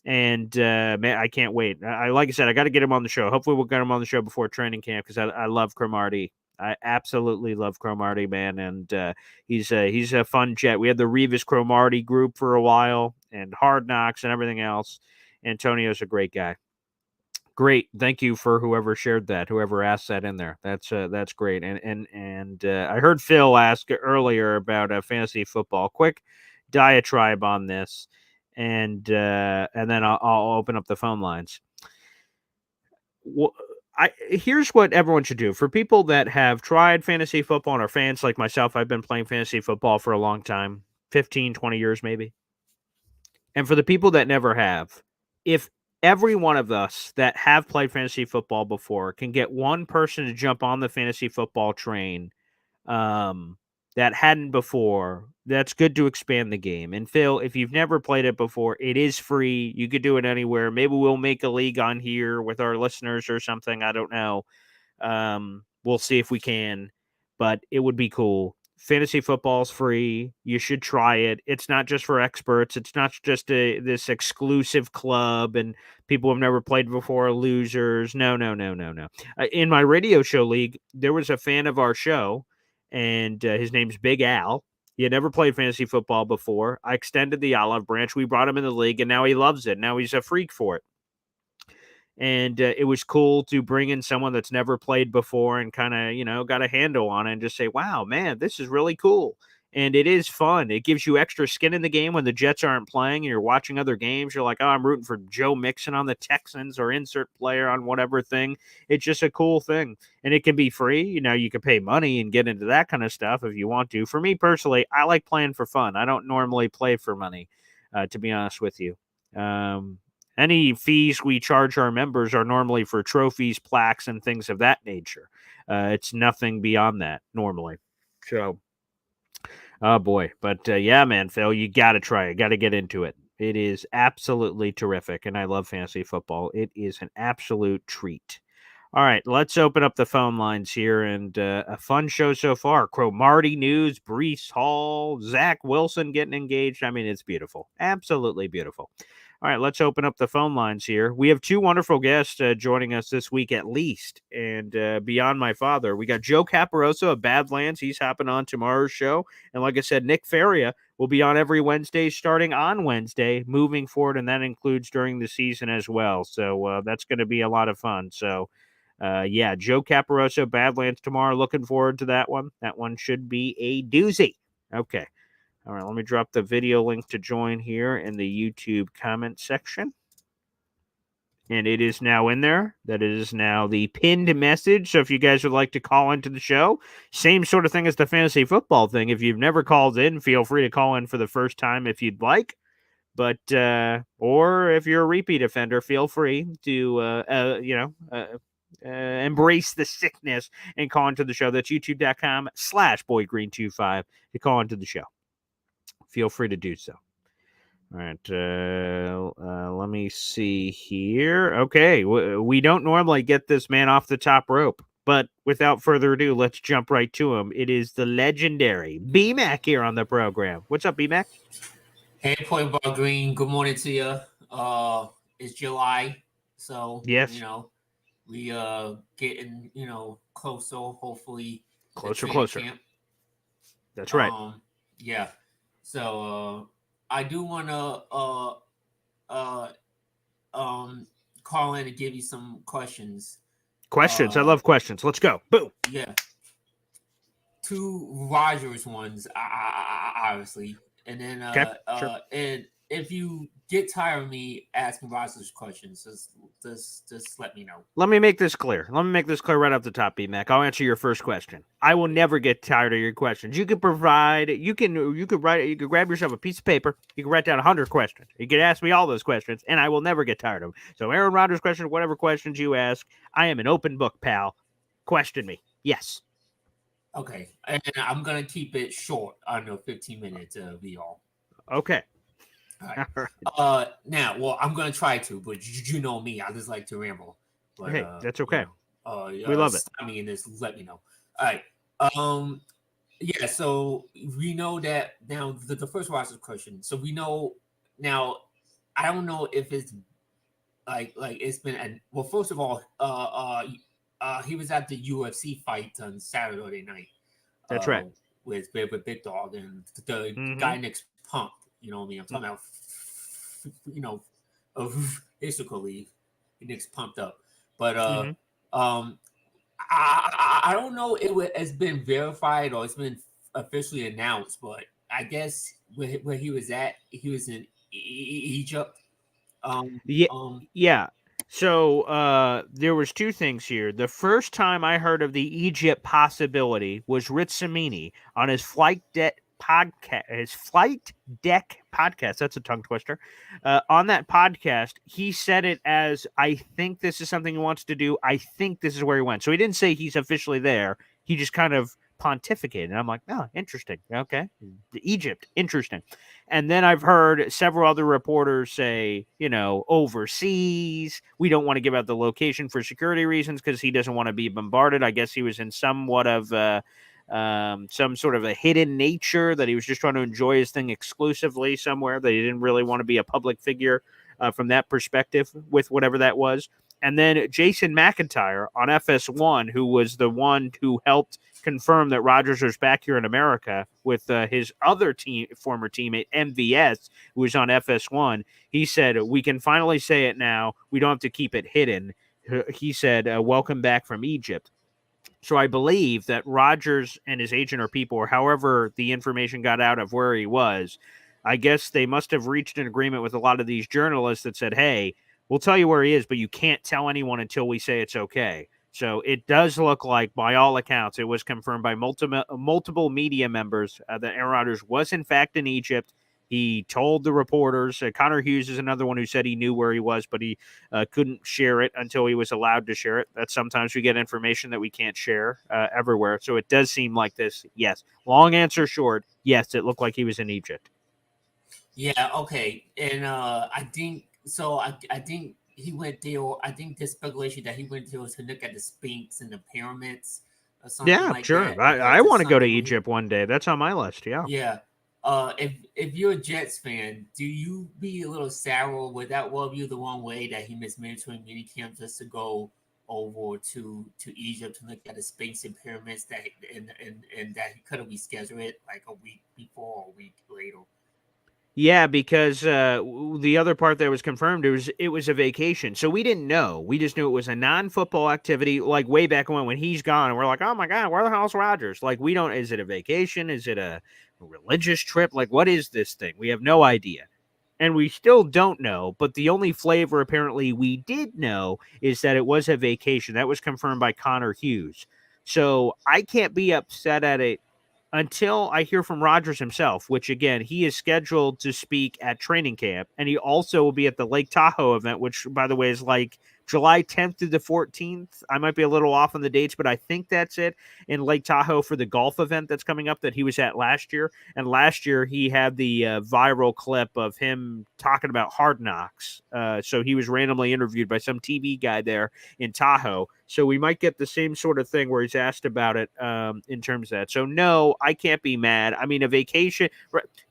And man, I can't wait. Like I said, I got to get him on the show. Hopefully we'll get him on the show before training camp, because I love Cromartie. I absolutely love Cromartie, man. And he's a fun Jet. We had the Revis Cromartie group for a while, and Hard Knocks and everything else. Antonio's a great guy. Great. Thank you for whoever shared that, whoever asked that in there. That's great. And I heard Phil ask earlier about fantasy football. Quick diatribe on this, and then I'll open up the phone lines. Here's what everyone should do. For people that have tried fantasy football and are fans like myself, I've been playing fantasy football for a long time, 15, 20 years maybe. And for the people that never have, if every one of us that have played fantasy football before can get one person to jump on the fantasy football train that hadn't before, that's good to expand the game. And Phil, if you've never played it before, it is free. You could do it anywhere. Maybe we'll make a league on here with our listeners or something. I don't know. We'll see if we can, but it would be cool. Fantasy football is free. You should try it. It's not just for experts. It's not just this exclusive club and people who have never played before are losers. No. In my radio show league, there was a fan of our show, and his name's Big Al. He had never played fantasy football before. I extended the olive branch. We brought him in the league, and now he loves it. Now he's a freak for it. And it was cool to bring in someone that's never played before and kind of, got a handle on it and just say, wow, man, this is really cool. And it is fun. It gives you extra skin in the game when the Jets aren't playing and you're watching other games. You're like, oh, I'm rooting for Joe Mixon on the Texans or insert player on whatever thing. It's just a cool thing. And it can be free. You can pay money and get into that kind of stuff if you want to. For me personally, I like playing for fun. I don't normally play for money, to be honest with you. Any fees we charge our members are normally for trophies, plaques, and things of that nature. It's nothing beyond that normally. So, oh boy. But yeah, man, Phil, you got to try it. Got to get into it. It is absolutely terrific. And I love fantasy football. It is an absolute treat. All right, let's open up the phone lines here. And a fun show so far. Cromartie news, Breece Hall, Zach Wilson getting engaged. I mean, it's beautiful. Absolutely beautiful. All right, let's open up the phone lines here. We have 2 wonderful guests joining us this week at least. And beyond my father, we got Joe Caparoso of Badlands. He's hopping on tomorrow's show. And like I said, Nick Faria, We'll be on every Wednesday starting on Wednesday moving forward, and that includes during the season as well. So that's going to be a lot of fun. So, yeah, Joe Caparoso, Badlands tomorrow. Looking forward to that one. That one should be a doozy. Okay. All right, let me drop the video link to join here in the YouTube comment section. And it is now in there. That is now the pinned message. So if you guys would like to call into the show, same sort of thing as the fantasy football thing. If you've never called in, feel free to call in for the first time if you'd like. But or if you're a repeat offender, feel free to embrace the sickness and call into the show. That's youtube.com/boygreen25 to call into the show. Feel free to do so. All right, let me see here. Okay, we don't normally get this man off the top rope, but without further ado, let's jump right to him. It is the legendary B-Mac here on the program. What's up, B-Mac? Hey, Point Bar Green. Good morning to you. It's July, so yes, we getting closer. Hopefully, closer. Camp. That's right. Yeah. So I do want to call in and give you some questions. Questions. I love questions. Let's go. Boom. Yeah. 2 Rodgers ones, obviously. And then, sure. And if you get tired of me asking Rodgers questions, just let me know. Let me make this clear. Right off the top, B-Mac. I'll answer your first question. I will never get tired of your questions. You could grab yourself a piece of paper. You can write down 100 questions. You can ask me all those questions, and I will never get tired of them. So Aaron Rodgers questions, whatever questions you ask, I am an open book, pal. Question me. Yes. Okay, and I'm gonna keep it short. I know 15 minutes be all. Okay. All right. Now, well, I'm gonna try to, but you know me, I just like to ramble. But, hey, that's okay. We love it. I mean, this let me know. All right. Yeah. So we know that now. The first Rodgers question. So we know now. I don't know if it's like it's been. Well, first of all, he was at the UFC fight on Saturday night. That's right. With Big Dog and the guy next Pump. You know what I mean? I'm talking about, basically, Nick's pumped up. But I don't know if it's been verified or it's been officially announced, but I guess where he was at, he was in Egypt. Yeah. So there was 2 things here. The first time I heard of the Egypt possibility was Rich Samini on his Flight Deck podcast. That's a tongue twister. On that podcast, he said it as, I think this is something he wants to do. I think this is where he went. So he didn't say he's officially there. He just kind of pontificated. And I'm like, oh, interesting. Okay. Egypt. Interesting. And then I've heard several other reporters say, overseas. We don't want to give out the location for security reasons because he doesn't want to be bombarded. I guess he was in somewhat of some sort of a hidden nature that he was just trying to enjoy his thing exclusively somewhere, that he didn't really want to be a public figure from that perspective with whatever that was. And then Jason McIntyre on FS1, who was the one who helped confirm that Rodgers was back here in America with his other former teammate, MVS, who was on FS1. He said, we can finally say it now. We don't have to keep it hidden. He said, welcome back from Egypt. So I believe that Rodgers and his agent or people, or however the information got out of where he was, I guess they must have reached an agreement with a lot of these journalists that said, hey, we'll tell you where he is, but you can't tell anyone until we say it's okay. So it does look like, by all accounts, it was confirmed by multiple media members that Aaron Rodgers was, in fact, in Egypt. He told the reporters. Connor Hughes is another one who said he knew where he was, but he couldn't share it until he was allowed to share it. That sometimes we get information that we can't share everywhere. So it does seem like this. Yes. Long answer short. Yes, it looked like he was in Egypt. Yeah. Okay. And I think so. I think he went there. I think there's speculation that he went there to look at the Sphinx and the pyramids or something like that. Yeah, sure. I want to go to Egypt one day. That's on my list. Yeah. Yeah. If you're a Jets fan, do you be a little sour? Would that rub you the wrong way that he missed mandatory minicamp just to go over to Egypt to look at the Sphinx and pyramids and that he could have rescheduled it like a week before or a week later. Yeah, because the other part that was confirmed it was a vacation, so we didn't know. We just knew it was a non-football activity, like way back when he's gone, and we're like, oh my god, where the hell's Rodgers? Like, we don't. Is it a vacation? Is it a religious trip? Like, what is this thing? We have no idea, and we still don't know. But the only flavor apparently we did know is that it was a vacation. That was confirmed by Connor Hughes. So I can't be upset at it until I hear from Rodgers himself, which again, he is scheduled to speak at training camp, and he also will be at the Lake Tahoe event, which, by the way, is like July 10th through the 14th. I might be a little off on the dates, but I think that's it, in Lake Tahoe for the golf event that's coming up that he was at last year. And last year, he had the viral clip of him talking about Hard Knocks. So he was randomly interviewed by some TV guy there in Tahoe. So we might get the same sort of thing where he's asked about it in terms of that. So no, I can't be mad. I mean, a vacation,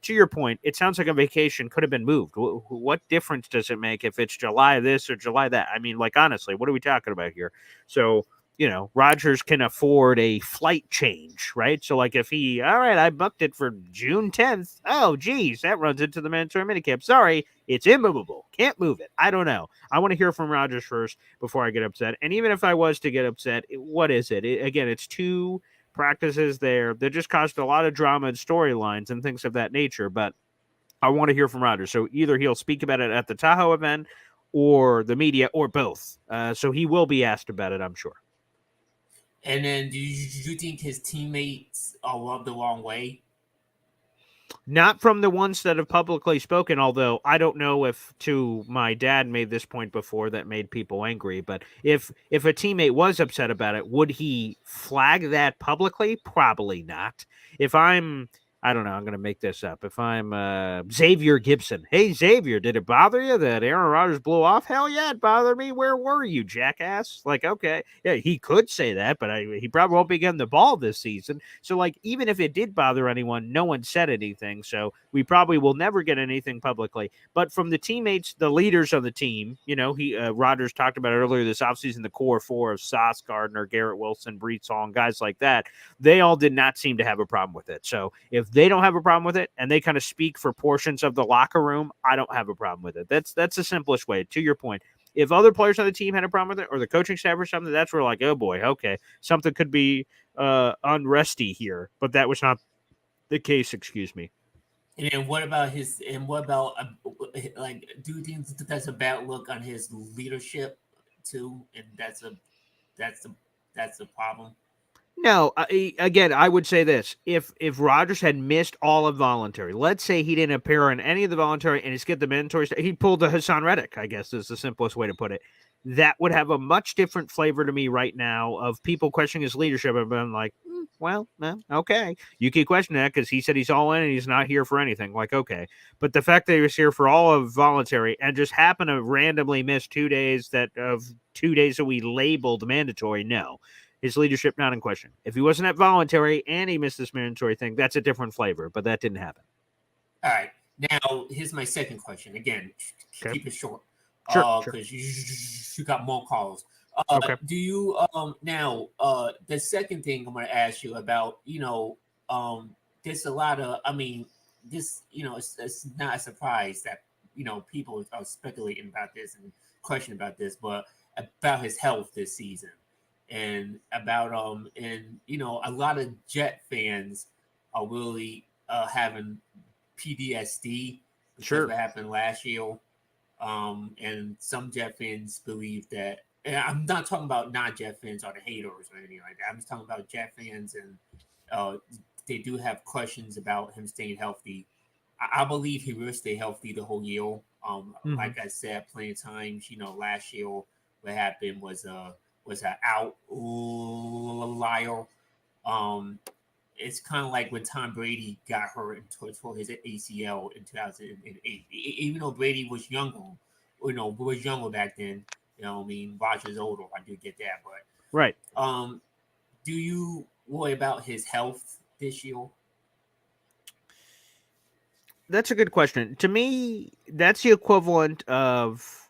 to your point, it sounds like a vacation could have been moved. What difference does it make if it's July this or July that? I mean, like, honestly, what are we talking about here? So, Rodgers can afford a flight change, right? So, like, if all right, I booked it for June 10th. Oh, geez, that runs into the mandatory minicamp. Sorry, it's immovable. Can't move it. I don't know. I want to hear from Rodgers first before I get upset. And even if I was to get upset, what is it? Again, it's 2 practices there that just caused a lot of drama and storylines and things of that nature. But I want to hear from Rodgers. So either he'll speak about it at the Tahoe event or the media or both. So he will be asked about it, I'm sure. And then do you think his teammates are rubbed the wrong way? Not from the ones that have publicly spoken, although I don't know if my dad made this point before that made people angry, but if a teammate was upset about it, would he flag that publicly? Probably not. If I don't know, I'm going to make this up. If I'm Xavier Gibson, hey, Xavier, did it bother you that Aaron Rodgers blew off? Hell yeah, it bothered me. Where were you, jackass? Like, okay, yeah, he could say that, but he probably won't be getting the ball this season. So, like, even if it did bother anyone, no one said anything. So we probably will never get anything publicly. But from the teammates, the leaders of the team, Rodgers talked about earlier this offseason, the core 4 of Sauce Gardner, Garrett Wilson, Breece Hall, and guys like that, they all did not seem to have a problem with it. So if they don't have a problem with it and they kind of speak for portions of the locker room, I don't have a problem with it. That's the simplest way. To your point, if other players on the team had a problem with it or the coaching staff or something, that's where like, oh boy, okay, something could be unresty here. But that was not the case, excuse me. And then what about like, do you think that's a bad look on his leadership too? And that's a problem. No, again, I would say this: if Rodgers had missed all of voluntary, let's say he didn't appear in any of the voluntary and he skipped the mandatory, he pulled the Hassan Reddick, I guess is the simplest way to put it. That would have a much different flavor to me right now of people questioning his leadership. And I'm like, well, okay, you keep questioning that because he said he's all in and he's not here for anything. Like, okay, but the fact that he was here for all of voluntary and just happened to randomly miss 2 days that we labeled mandatory, no. His leadership not in question. If he wasn't at voluntary and he missed this mandatory thing, that's a different flavor, but that didn't happen. All right. Now, here's my second question. Again, keep it short. Sure. Because you got more calls. Okay. Do you now the second thing I'm going to ask you about, there's a lot of, this, it's not a surprise that, people are speculating about this and questioning about this, but about his health this season. And about a lot of Jet fans are really having PTSD because of what happened last year. And some Jet fans believe that, and I'm not talking about non-Jet fans or the haters or anything like that. I'm just talking about Jet fans, and they do have questions about him staying healthy. I believe he will stay healthy the whole year. Like I said, plenty of times, last year what happened was an outlier. It's kind of like when Tom Brady got hurt and tore his ACL in 2008. Even though Brady was younger, back then. Rodgers older. I do get that, but right. Do you worry about his health this year? That's a good question. To me, that's the equivalent of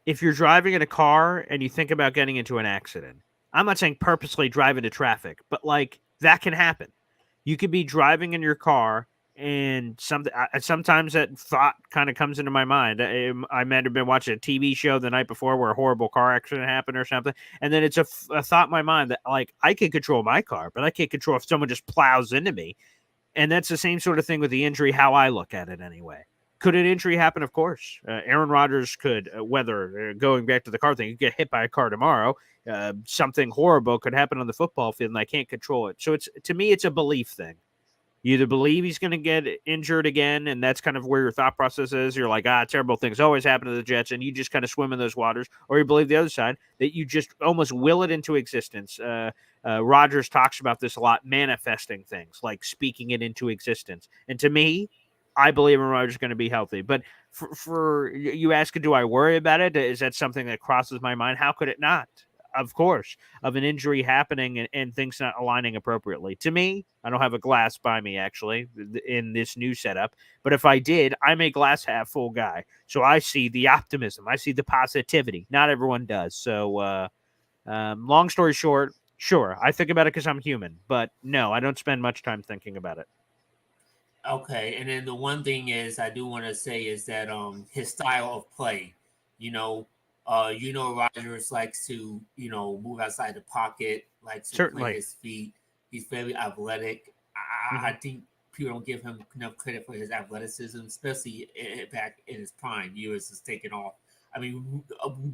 if you're driving in a car and you think about getting into an accident, I'm not saying purposely drive into traffic, but like that can happen. You could be driving in your car and sometimes that thought kind of comes into my mind. I might have been watching a TV show the night before where a horrible car accident happened or something, and then it's a thought in my mind that like I can control my car, but I can't control if someone just plows into me. And that's the same sort of thing with the injury, how I look at it anyway. Could an injury happen? Of course. Aaron Rodgers could, whether going back to the car thing, you get hit by a car tomorrow. Something horrible could happen on the football field, and I can't control it. So it's to me, it's a belief thing. You either believe he's going to get injured again, and that's kind of where your thought process is. You're like, terrible things always happen to the Jets, and you just kind of swim in those waters. Or you believe the other side, that you just almost will it into existence. Rodgers talks about this a lot, manifesting things, like speaking it into existence. And to me, I believe Aaron Rodgers is going to be healthy. But for you asking, do I worry about it? Is that something that crosses my mind? How could it not? Of course, of an injury happening and things not aligning appropriately. To me, I don't have a glass by me, actually, in this new setup. But if I did, I'm a glass half full guy. So I see the optimism. I see the positivity. Not everyone does. So long story short, sure, I think about it because I'm human. But no, I don't spend much time thinking about it. Okay, and then the one thing is I do want to say is that his style of play, Rodgers likes to, move outside the pocket, likes to Certainly. play his feet. He's very athletic. I think people don't give him enough credit for his athleticism, especially back in his prime years is taking off. I mean,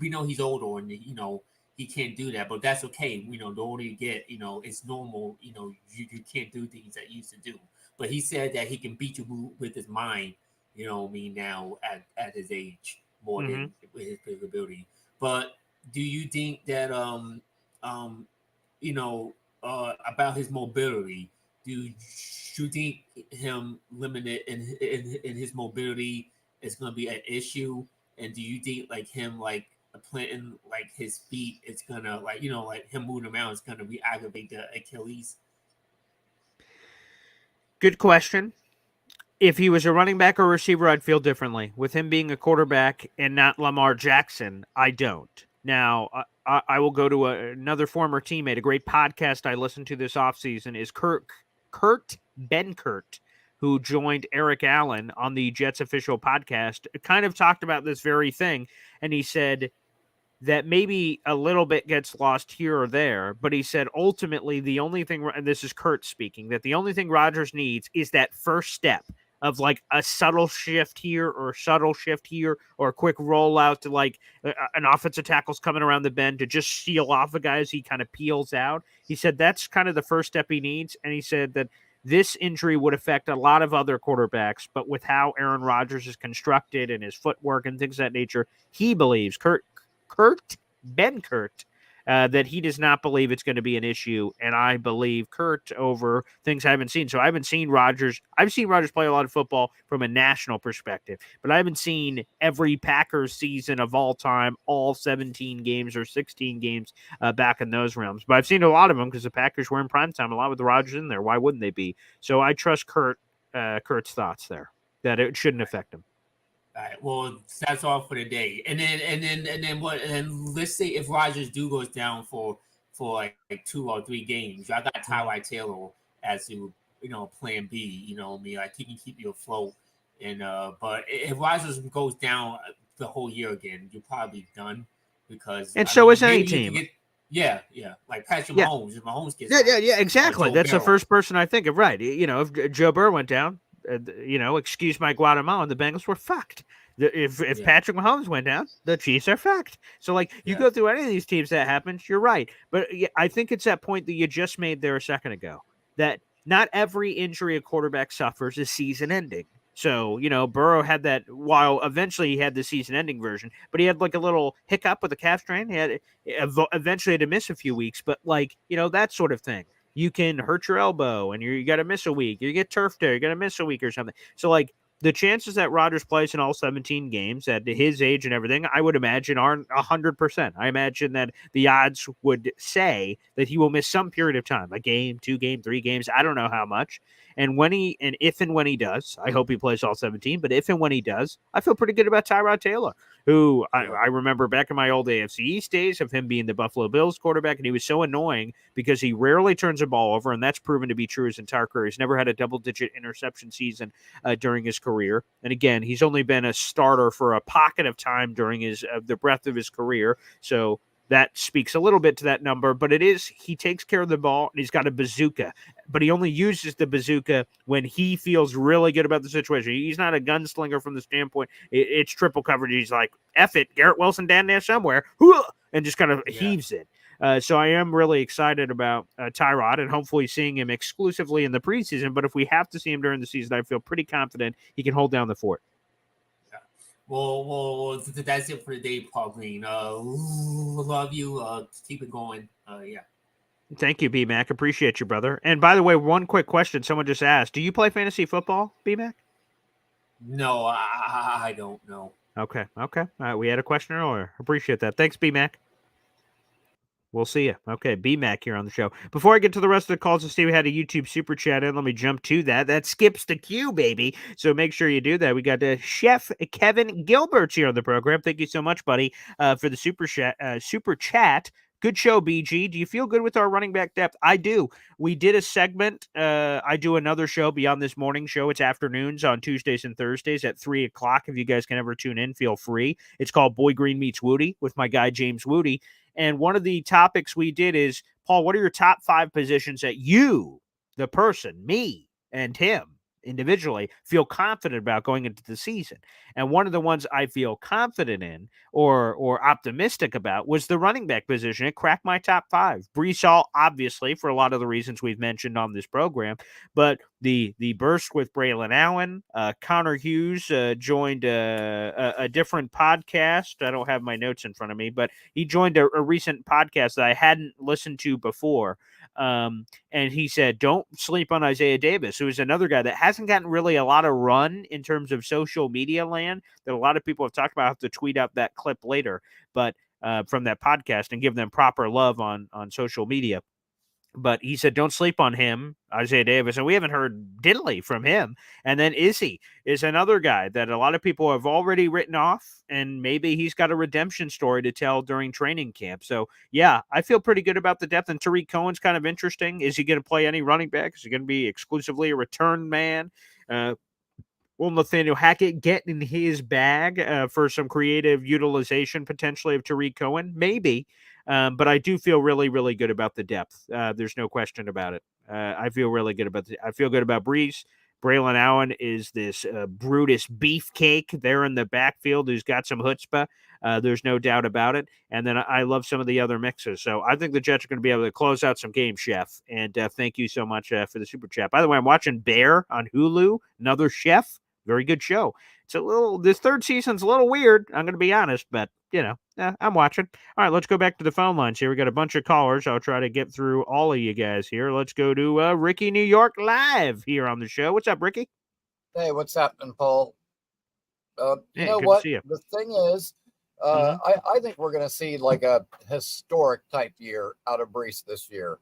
we know he's older and, he can't do that, but that's okay. The older you get, it's normal. You can't do things that you used to do. But he said that he can beat you with his mind, now at his age more than with his physical ability. But do you think that about his mobility? Do you think him limited in his mobility is going to be an issue? And do you think like him planting like his feet is gonna like him moving around is gonna re-aggravate the Achilles? Good question. If he was a running back or receiver, I'd feel differently. With him being a quarterback and not Lamar Jackson, I don't. Now, I will go to another former teammate. A great podcast I listened to this offseason is Kurt Benkert, who joined Eric Allen on the Jets official podcast, kind of talked about this very thing. And he said that maybe a little bit gets lost here or there, but he said ultimately the only thing, and this is Kurt speaking, that the only thing Rodgers needs is that first step of like a subtle shift here or a subtle shift here or a quick rollout to like an offensive tackle's coming around the bend to just seal off a guy as he kind of peels out. He said that's kind of the first step he needs. And he said that this injury would affect a lot of other quarterbacks, but with how Aaron Rodgers is constructed and his footwork and things of that nature, he believes, Kurt Benkert, that he does not believe it's going to be an issue, and I believe Kurt over things I haven't seen. So I haven't seen Rodgers. I've seen Rodgers play a lot of football from a national perspective, but I haven't seen every Packers season of all time, all 17 games or 16 games back in those realms. But I've seen a lot of them because the Packers were in primetime a lot with the Rodgers in there. Why wouldn't they be? So I trust Kurt's thoughts there, that it shouldn't affect him. All right. Well, that's all for the day. And then what? And let's say if Rodgers goes down for like 2 or 3 games, I got Tyrod Taylor as plan B. Like he can keep you afloat. And but if Rodgers goes down the whole year again, you're probably done because so is any team. Yeah. Like Patrick Mahomes. If Mahomes gets yeah, exactly. That's the first person I think of. Right. If Joe Burrow went down. Excuse my Guatemalan, the Bengals were fucked. If Patrick Mahomes went down, the Chiefs are fucked. So, you go through any of these teams that happens, you're right. But I think it's that point that you just made there a second ago, that not every injury a quarterback suffers is season-ending. So, Burrow had that, while eventually he had the season-ending version, but he had a little hiccup with a calf strain. He had eventually had to miss a few weeks, but that sort of thing. You can hurt your elbow and you got to miss a week. You get turf tear, you got to miss a week or something. So the chances that Rodgers plays in all 17 games at his age and everything, I would imagine aren't 100%. I imagine that the odds would say that he will miss some period of time, a game, 2 games, 3 games. I don't know how much. And if and when he does, I hope he plays all 17, but if and when he does, I feel pretty good about Tyrod Taylor, who I remember back in my old AFC East days of him being the Buffalo Bills quarterback, and he was so annoying because he rarely turns the ball over, and that's proven to be true his entire career. He's never had a double-digit interception season during his career. And again, he's only been a starter for a pocket of time during the breadth of his career. So that speaks a little bit to that number, but he takes care of the ball and he's got a bazooka, but he only uses the bazooka when he feels really good about the situation. He's not a gunslinger from the standpoint. It's triple coverage. He's like, F it, Garrett Wilson down there somewhere, and just kind of heaves it. So I am really excited about Tyrod and hopefully seeing him exclusively in the preseason. But if we have to see him during the season, I feel pretty confident he can hold down the fort. Yeah. Well, that's it for today, Paul Green. Love you. Keep it going. Yeah. Thank you, B-Mac. Appreciate you, brother. And by the way, one quick question. Someone just asked, do you play fantasy football, B-Mac? No, I don't know. Okay. We had a question earlier. Appreciate that. Thanks, B-Mac. We'll see you. Okay, B-Mac here on the show. Before I get to the rest of the calls, to see we had a YouTube super chat in. Let me jump to that. That skips the queue, baby. So make sure you do that. We got Chef Kevin Gilbert here on the program. Thank you so much, buddy, for the super chat. Good show, BG. Do you feel good with our running back depth? I do. We did a segment. I do another show beyond this morning show. It's afternoons on Tuesdays and Thursdays at 3 o'clock. If you guys can ever tune in, feel free. It's called Boy Green Meets Woody with my guy, James Woody. And one of the topics we did is, Paul, what are your top 5 positions that you, the person, me, and him individually feel confident about going into the season? And one of the ones I feel confident in or optimistic about was the running back position. It cracked my top 5. Breece Hall, obviously, for a lot of the reasons we've mentioned on this program, but the burst with Braylon Allen, Connor Hughes joined a different podcast. I don't have my notes in front of me, but he joined a recent podcast that I hadn't listened to before. And he said, don't sleep on Isaiah Davis, who is another guy that hasn't gotten really a lot of run in terms of social media land that a lot of people have talked about. I have to tweet out that clip later, but from that podcast and give them proper love on social media. But he said, don't sleep on him, Isaiah Davis. And we haven't heard diddly from him. And then Izzy is another guy that a lot of people have already written off. And maybe he's got a redemption story to tell during training camp. So, yeah, I feel pretty good about the depth. And Tariq Cohen's kind of interesting. Is he going to play any running back? Is he going to be exclusively a return man? Will Nathaniel Hackett get in his bag for some creative utilization potentially of Tariq Cohen? Maybe. But I do feel really, really good about the depth. There's no question about it. I feel really good about I feel good about Breece. Braylon Allen is this Brutus beefcake there in the backfield who's got some chutzpah. There's no doubt about it. And then I love some of the other mixes. So I think the Jets are going to be able to close out some games, Chef. And thank you so much for the super chat. By the way, I'm watching Bear on Hulu, another Chef. Very good show. This third season's a little weird, I'm going to be honest, but, I'm watching. All right, let's go back to the phone lines here. We got a bunch of callers. I'll try to get through all of you guys here. Let's go to Ricky New York live here on the show. What's up, Ricky? Hey, what's happening, Paul? You know good what? to see you. The thing is, I think we're going to see like a historic type year out of Breece this year.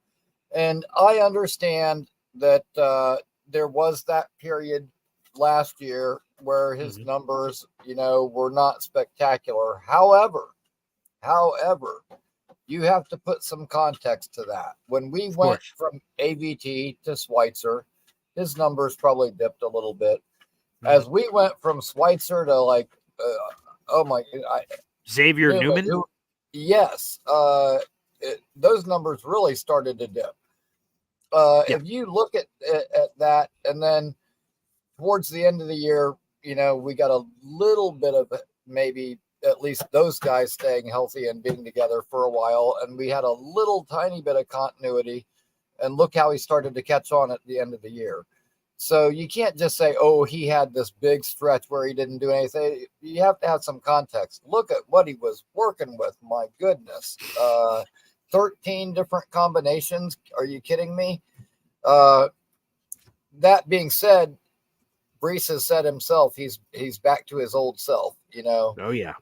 And I understand that there was that period last year where his numbers, were not spectacular. However, you have to put some context to that. When we went from AVT to Schweitzer, his numbers probably dipped a little bit. As we went from Schweitzer to Xavier Newman. Yes. Those numbers really started to dip. If you look at that, and then towards the end of the year, we got a little bit of maybe at least those guys staying healthy and being together for a while. And we had a little tiny bit of continuity, and look how he started to catch on at the end of the year. So you can't just say, oh, he had this big stretch where he didn't do anything. You have to have some context. Look at what he was working with. My goodness. 13 different combinations. Are you kidding me? That being said, Breece has said himself, he's back to his old self, Oh yeah.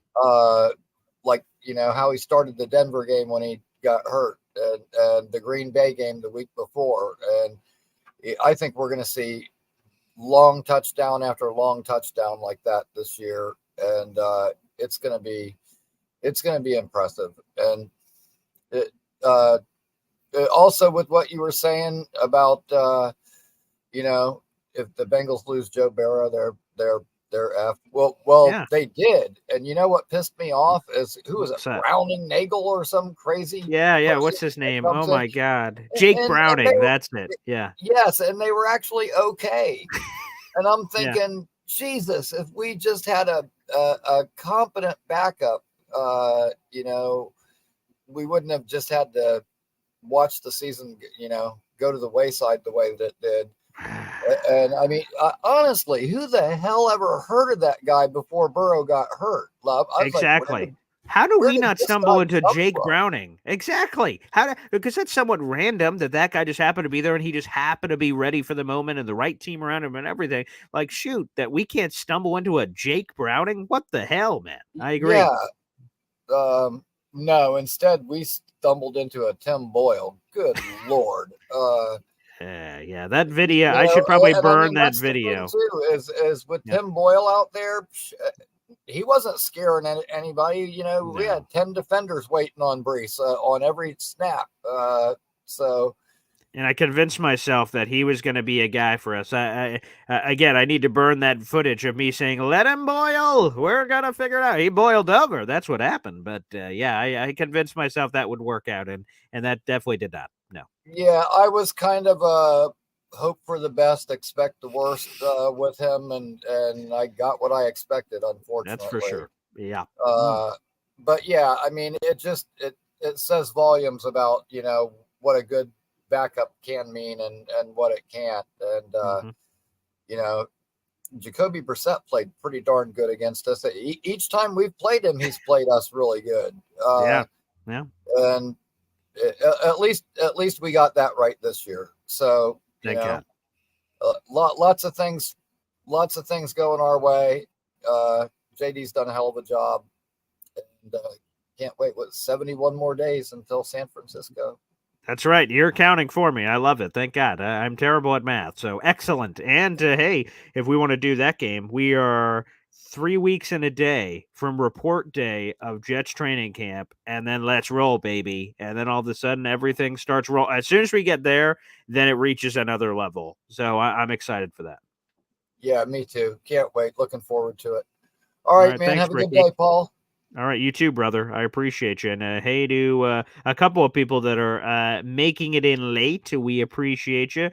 Like, how he started the Denver game when he got hurt, and the Green Bay game the week before. And I think we're going to see long touchdown after long touchdown like that this year. And it's going to be impressive. And also with what you were saying about, if the Bengals lose Joe Burrow, they're F. Well, Yeah. they did. And you know what pissed me off is, who was it? What's that? Browning Nagel or some crazy. Yeah. person What's his that name? comes Oh in. my God. Jake And Browning. they were- That's it. Yeah. Yes, and they were actually okay. And I'm Yeah. thinking, Jesus, if we just had a competent backup, we wouldn't have just had to watch the season, go to the wayside the way that it did. And I mean, honestly, who the hell ever heard of that guy before Burrow got hurt? Love, I was Exactly. like, How do where we did not this stumble guy into come Jake from? Browning? Exactly. Because that's somewhat random that guy just happened to be there and he just happened to be ready for the moment and the right team around him and everything. Like, shoot, that we can't stumble into a Jake Browning? What the hell, man? I agree. Yeah. No, instead we stumbled into a Tim Boyle. Good Lord. Yeah, that video. I should probably burn that video. Too is with Tim Boyle out there. He wasn't scaring anybody. We had 10 defenders waiting on Breece on every snap. And I convinced myself that he was going to be a guy for us. Again, I need to burn that footage of me saying, "Let him boil. We're gonna figure it out." He boiled over. That's what happened. But I convinced myself that would work out, and that definitely did not. No. Yeah, I was kind of hope for the best, expect the worst with him, and I got what I expected. Unfortunately, That's for sure. Yeah. But yeah, I mean, it says volumes about what a good backup can mean and what it can't. And Jacoby Brissett played pretty darn good against us. Each time we've played him, he's played us really good. Yeah. And at least we got that right this year. So thank God. Lots of things going our way. JD's done a hell of a job, and can't wait. 71 more days until San Francisco? That's right. You're counting for me. I love it. Thank God. I'm terrible at math, so excellent. And hey, if we want to do that game, we are 3 weeks in a day from report day of Jets training camp, and then let's roll, baby. And then all of a sudden, everything starts roll. As soon as we get there, then it reaches another level. So I'm excited for that. Yeah, me too. Can't wait. Looking forward to it. All right, man. Thanks, Have a Ricky. good day, Paul. All right, you too, brother. I appreciate you. And hey to a couple of people that are making it in late. We appreciate you.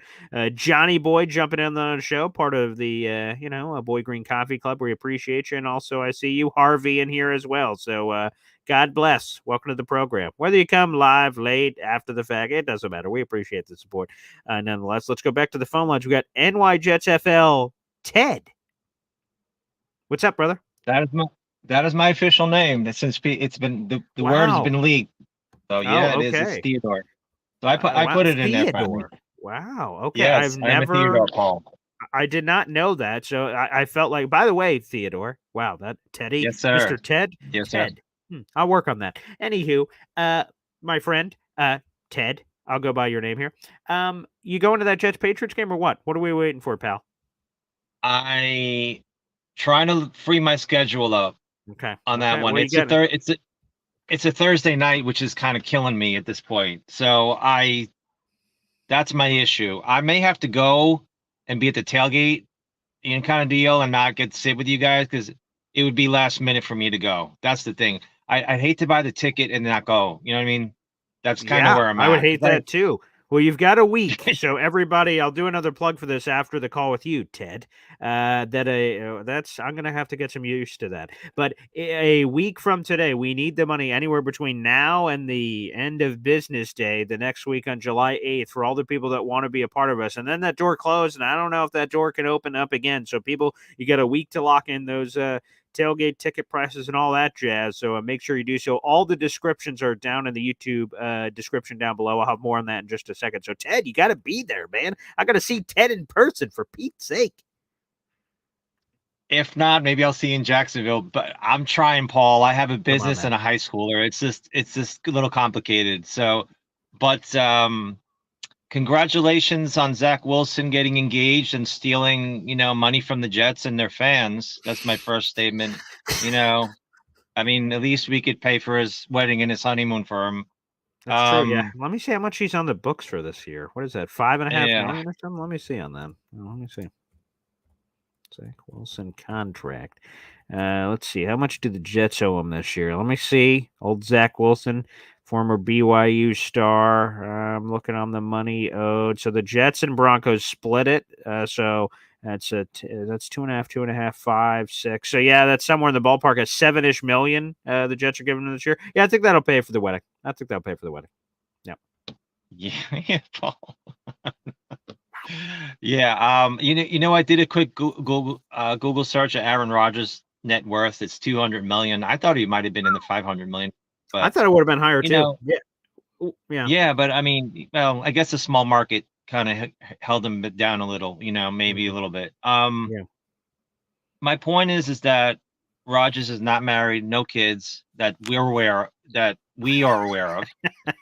Johnny Boy jumping in on the show, part of the, Boy Green Coffee Club. We appreciate you. And also I see you, Harvey, in here as well. So God bless. Welcome to the program. Whether you come live, late, after the fact, it doesn't matter. We appreciate the support. Nonetheless, let's go back to the phone lines. We got NY Jets FL, Ted. What's up, brother? That is my official name. Since it's been the word has been leaked. So yeah, it is. It's Theodore. So I put it in there. Theodore. Wow. Okay. Yes, I'm a Theodore, Paul. I did not know that. So I felt like, by the way, Theodore. Wow, that Teddy. Yes, sir. Mr. Ted. Yes, Ted. I'll work on that. Anywho, my friend, Ted. I'll go by your name here. You going to that Jets Patriots game or what? What are we waiting for, pal? I trying to free my schedule up. Okay. On that one, it's a Thursday night, which is kind of killing me at this point. So that's my issue. I may have to go and be at the tailgate, kind of deal, and not get to sit with you guys because it would be last minute for me to go. That's the thing. I'd hate to buy the ticket and not go. You know what I mean? That's kind of where I'm at. I would hate that too. Well, you've got a week, so everybody, I'll do another plug for this after the call with you, Ted. I'm gonna have to get some used to that. But a week from today, we need the money anywhere between now and the end of business day, the next week on July 8th, for all the people that want to be a part of us. And then that door closed, and I don't know if that door can open up again. So people, you got a week to lock in those tailgate ticket prices and all that jazz. So make sure you do so. All the descriptions are down in the YouTube description down below. I'll have more on that in just a second. So Ted, you got to be there, man. I got to see Ted in person for Pete's sake. If not, maybe I'll see you in Jacksonville. But I'm trying, Paul. I have a business man. and a high schooler. It's just a little complicated. So, but congratulations on Zach Wilson getting engaged and stealing, money from the Jets and their fans. That's my first statement. I mean, at least we could pay for his wedding and his honeymoon for him. That's true. Yeah. Let me see how much he's on the books for this year. What is that? $5.5 million or something? Let me see on that. Let me see. Zach Wilson contract. Let's see. How much do the Jets owe him this year? Let me see. Old Zach Wilson, former BYU star. I'm looking on the money owed. So the Jets and Broncos split it. So that's 2.5, 5, 6. So yeah, that's somewhere in the ballpark of $7-ish million. The Jets are giving him this year. Yeah, I think that'll pay for the wedding. Yep. Yeah, Paul. Yeah. I did a quick Google search of Aaron Rodgers' net worth. It's 200 million. I thought he might have been in the 500 million. But I thought it would have been higher too. Yeah. Yeah, but I mean, well, I guess the small market kind of held him down a little. Maybe a little bit. Yeah. My point is that Rodgers is not married, no kids that we are aware of,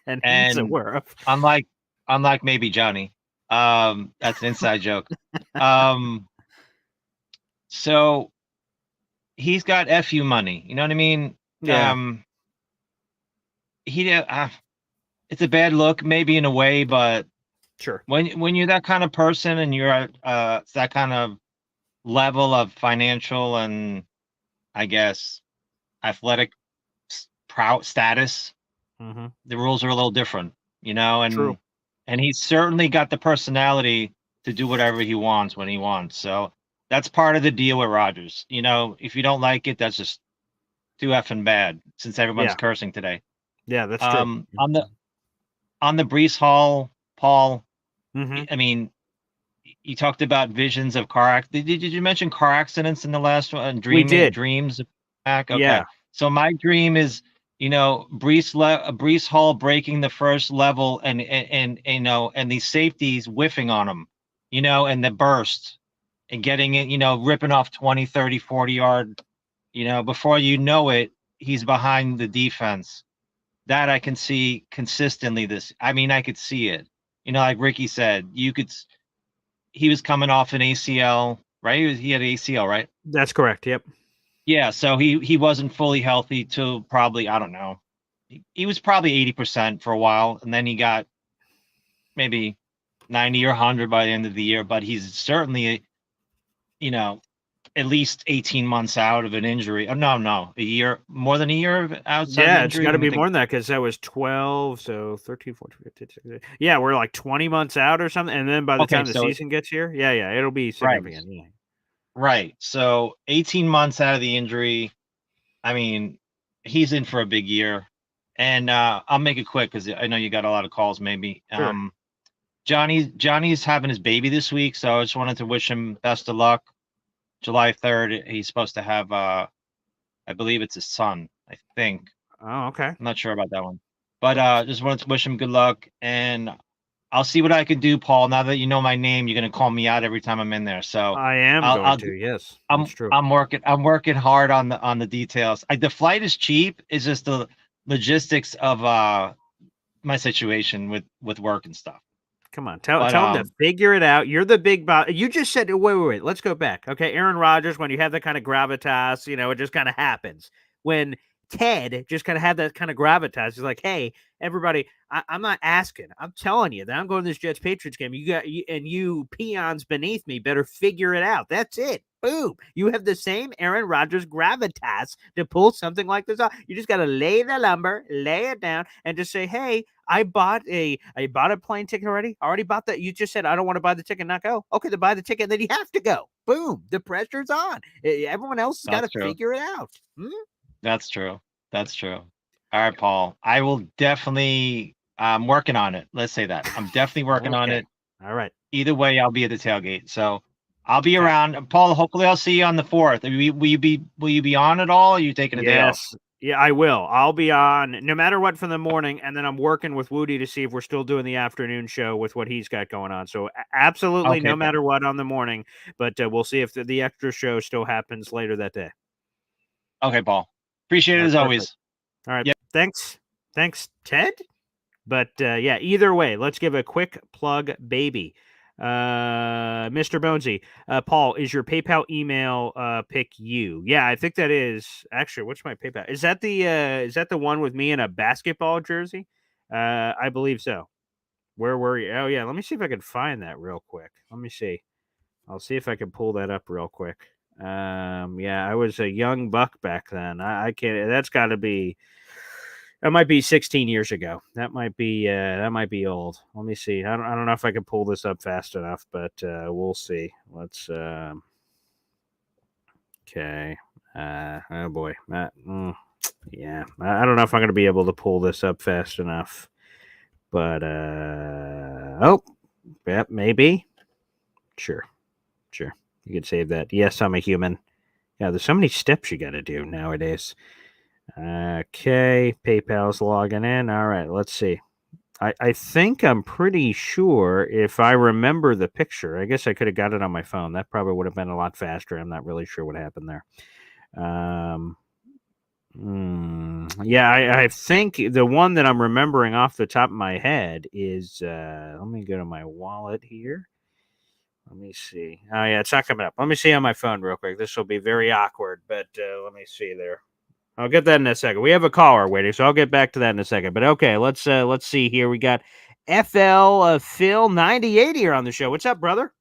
and he's aware of. Unlike maybe Johnny. That's an inside joke. So he's got FU money. You know what I mean? Yeah. It's a bad look, maybe in a way, but sure. When you're that kind of person and you're at that kind of level of financial and, I guess, athletic status, the rules are a little different, and True. And he's certainly got the personality to do whatever he wants when he wants. So that's part of the deal with Rodgers. If you don't like it, that's just too effing bad, since everyone's cursing today. Yeah, that's true. On the Breece Hall, Paul, Mm-hmm. I mean, you talked about visions of car accidents. Did you mention car accidents in the last one? We did. Dreams back? Okay. Yeah. So my dream is, Breece Hall breaking the first level and these safeties whiffing on him, and the burst and getting it, ripping off 20, 30, 40 yard, before you know it, he's behind the defense. That I can see consistently I could see it, like Ricky said, he was coming off an ACL, right? He had ACL, right? That's correct. Yep. Yeah, so he wasn't fully healthy till probably, I don't know. He was probably 80% for a while, and then he got maybe 90 or 100 by the end of the year, but he's certainly, at least 18 months out of an injury. Oh, no, a year, more than a year outside Yeah, of it's injury. got to be more than that, because that was 12, so 13, 14, 15, 16. Yeah, we're like 20 months out or something, and then by the time the season gets here, it'll be significant. Right. Yeah. Right. So 18 months out of the injury, I mean, he's in for a big year. And I'll make it quick because I know you got a lot of calls maybe. Sure. Johnny's having his baby this week, so I just wanted to wish him best of luck. July 3rd, he's supposed to have, I believe it's his son, I think. Oh, okay. I'm not sure about that one. But just wanted to wish him good luck. And I'll see what I can do, Paul. Now that you know my name, you're going to call me out every time I'm in there. So I am going to. Yes, that's true. I'm working hard on the details. The flight is cheap. It's just the logistics of my situation with work and stuff. Come on, tell him to figure it out. You're the big boss. You just said, wait. Let's go back. Okay, Aaron Rodgers, when you have that kind of gravitas, it just kind of happens. When Ted just kind of had that kind of gravitas, he's like, hey, everybody, I'm not asking. I'm telling you that I'm going to this Jets Patriots game. You peons beneath me better figure it out. That's it. Boom. You have the same Aaron Rodgers gravitas to pull something like this off. You just got to lay the lumber, lay it down, and just say, hey, I bought a plane ticket already. I already bought that. You just said, I don't want to buy the ticket, not go. Okay, then buy the ticket, then you have to go. Boom. The pressure's on. Everyone else has got to figure it out. That's true. All right, Paul. I will definitely, I'm working on it. Let's say that. I'm definitely working on it. All right. Either way, I'll be at the tailgate. So I'll be around. Paul, hopefully I'll see you on the 4th. Will you be on at all? Or are you taking a day off? Yeah, I will. I'll be on no matter what for the morning, and then I'm working with Woody to see if we're still doing the afternoon show with what he's got going on. So absolutely, Okay, no Paul. matter what on the morning, but we'll see if the extra show still happens later that day. Okay, Paul. Appreciate it as Perfect. always. All right. Yep. Thanks, Ted. But yeah, either way, let's give a quick plug, baby. Mr. Bonesy, Paul, is your PayPal email pick you? Yeah, I think that is. Actually, what's my PayPal? Is that the one with me in a basketball jersey? I believe so. Where were you? Oh yeah, let me see if I can find that real quick. Let me see. I'll see if I can pull that up real quick. Yeah, I was a young buck back then. I can't. That's got to be. That might be 16 years ago. That might be old. Let me see. I don't know if I can pull this up fast enough, but we'll see. Let's okay. Oh boy. Yeah. I don't know if I'm going to be able to pull this up fast enough. But oh, yeah, maybe. Sure. You could save that. Yes, I'm a human. Yeah, there's so many steps you got to do nowadays. Okay, PayPal's logging in. All right, let's see. I think I'm pretty sure if I remember the picture, I guess I could have got it on my phone. That probably would have been a lot faster. I'm not really sure what happened there. Yeah, I think the one that I'm remembering off the top of my head is, let me go to my wallet here. Let me see. Oh, yeah, it's not coming up. Let me see on my phone real quick. This will be very awkward, but let me see there. I'll get that in a second. We have a caller waiting, so I'll get back to that in a second. But okay, let's see here. We got FL Phil 98 here on the show. What's up, brother?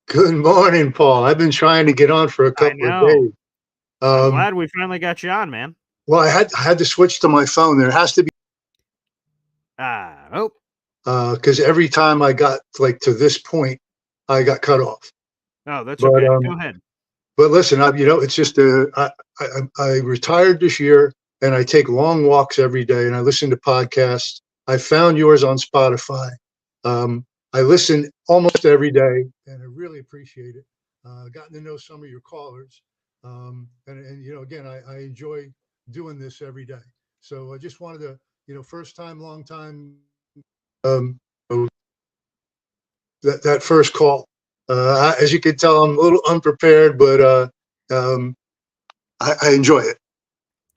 Good morning, Paul. I've been trying to get on for a couple of days. I'm glad we finally got you on, man. Well, I had to switch to my phone. There has to be because every time I got like to this point, I got cut off. Oh, that's okay. Go ahead. But listen, it's just I retired this year, and I take long walks every day, and I listen to podcasts. I found yours on Spotify. I listen almost every day, and I really appreciate it. Gotten to know some of your callers, and again, I enjoy doing this every day. So I just wanted to, first time, long time, that first call. As you can tell, I'm a little unprepared, but I enjoy it.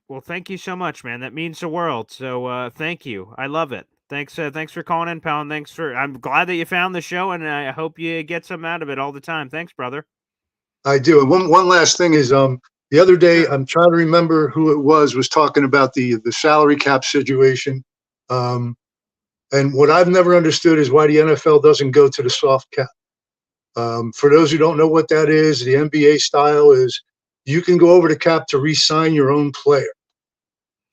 Well, thank you so much, man. That means the world. So thank you. I love it. Thanks for calling in, pal. And I'm glad that you found the show, and I hope you get some out of it all the time. Thanks, brother. I do. And one last thing is, the other day, I'm trying to remember who it was talking about the salary cap situation. And what I've never understood is why the NFL doesn't go to the soft cap. For those who don't know what that is, the NBA style is you can go over the cap to re-sign your own player.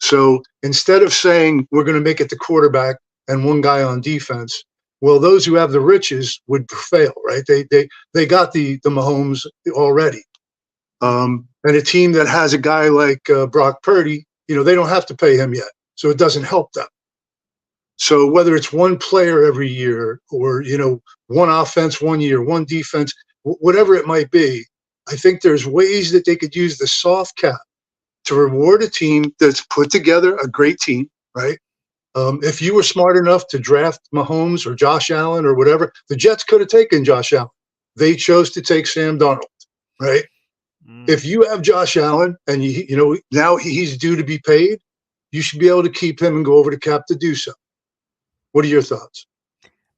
So instead of saying we're going to make it the quarterback and one guy on defense, well, those who have the riches would fail, right? They got the Mahomes already. And a team that has a guy like Brock Purdy, they don't have to pay him yet. So it doesn't help them. So whether it's one player every year or, one offense 1 year, one defense, whatever it might be, I think there's ways that they could use the soft cap to reward a team that's put together a great team, right? If you were smart enough to draft Mahomes or Josh Allen or whatever, the Jets could have taken Josh Allen. They chose to take Sam Darnold, right? If you have Josh Allen and now he's due to be paid, you should be able to keep him and go over the cap to do so. What are your thoughts?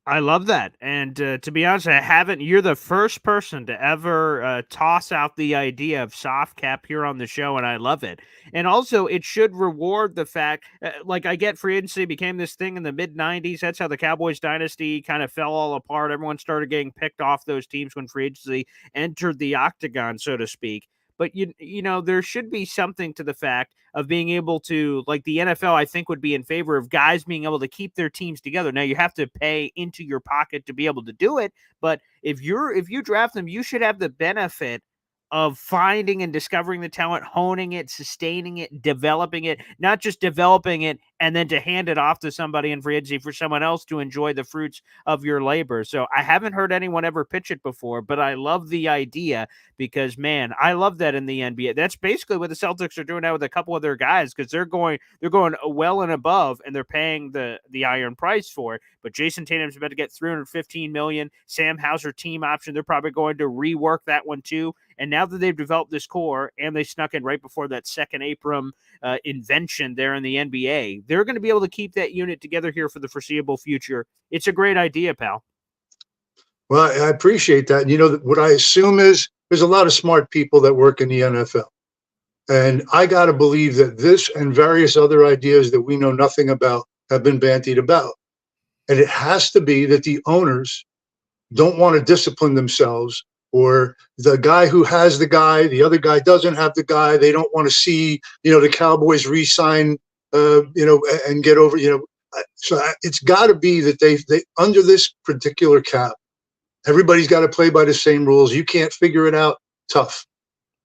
I love that. And to be honest, you're the first person to ever toss out the idea of soft cap here on the show, and I love it. And also, it should reward the fact, like I get free agency became this thing in the mid-90s. That's how the Cowboys dynasty kind of fell all apart. Everyone started getting picked off those teams when free agency entered the octagon, so to speak. But there should be something to the fact of being able to, like the NFL, I think would be in favor of guys being able to keep their teams together. Now you have to pay into your pocket to be able to do it, but if you draft them, you should have the benefit of finding and discovering the talent, honing it, sustaining it, developing it, not just developing it and then to hand it off to somebody in free agency for someone else to enjoy the fruits of your labor. So I haven't heard anyone ever pitch it before, but I love the idea because, man, I love that in the NBA. That's basically what the Celtics are doing now with a couple of their guys, because they're going well and above, and they're paying the iron price for it. But Jason Tatum's about to get $315 million. Sam Hauser team option. They're probably going to rework that one too. And now that they've developed this core, and they snuck in right before that second Abram invention there in the NBA, they're going to be able to keep that unit together here for the foreseeable future. It's a great idea, pal. Well, I appreciate that. You know, what I assume is there's a lot of smart people that work in the NFL. And I got to believe that this and various other ideas that we know nothing about have been bandied about. And it has to be that the owners don't want to discipline themselves, or the guy who has the guy, the other guy doesn't have the guy. They don't want to see, the Cowboys re-sign, and get over, So it's got to be that they under this particular cap, everybody's got to play by the same rules. You can't figure it out. Tough.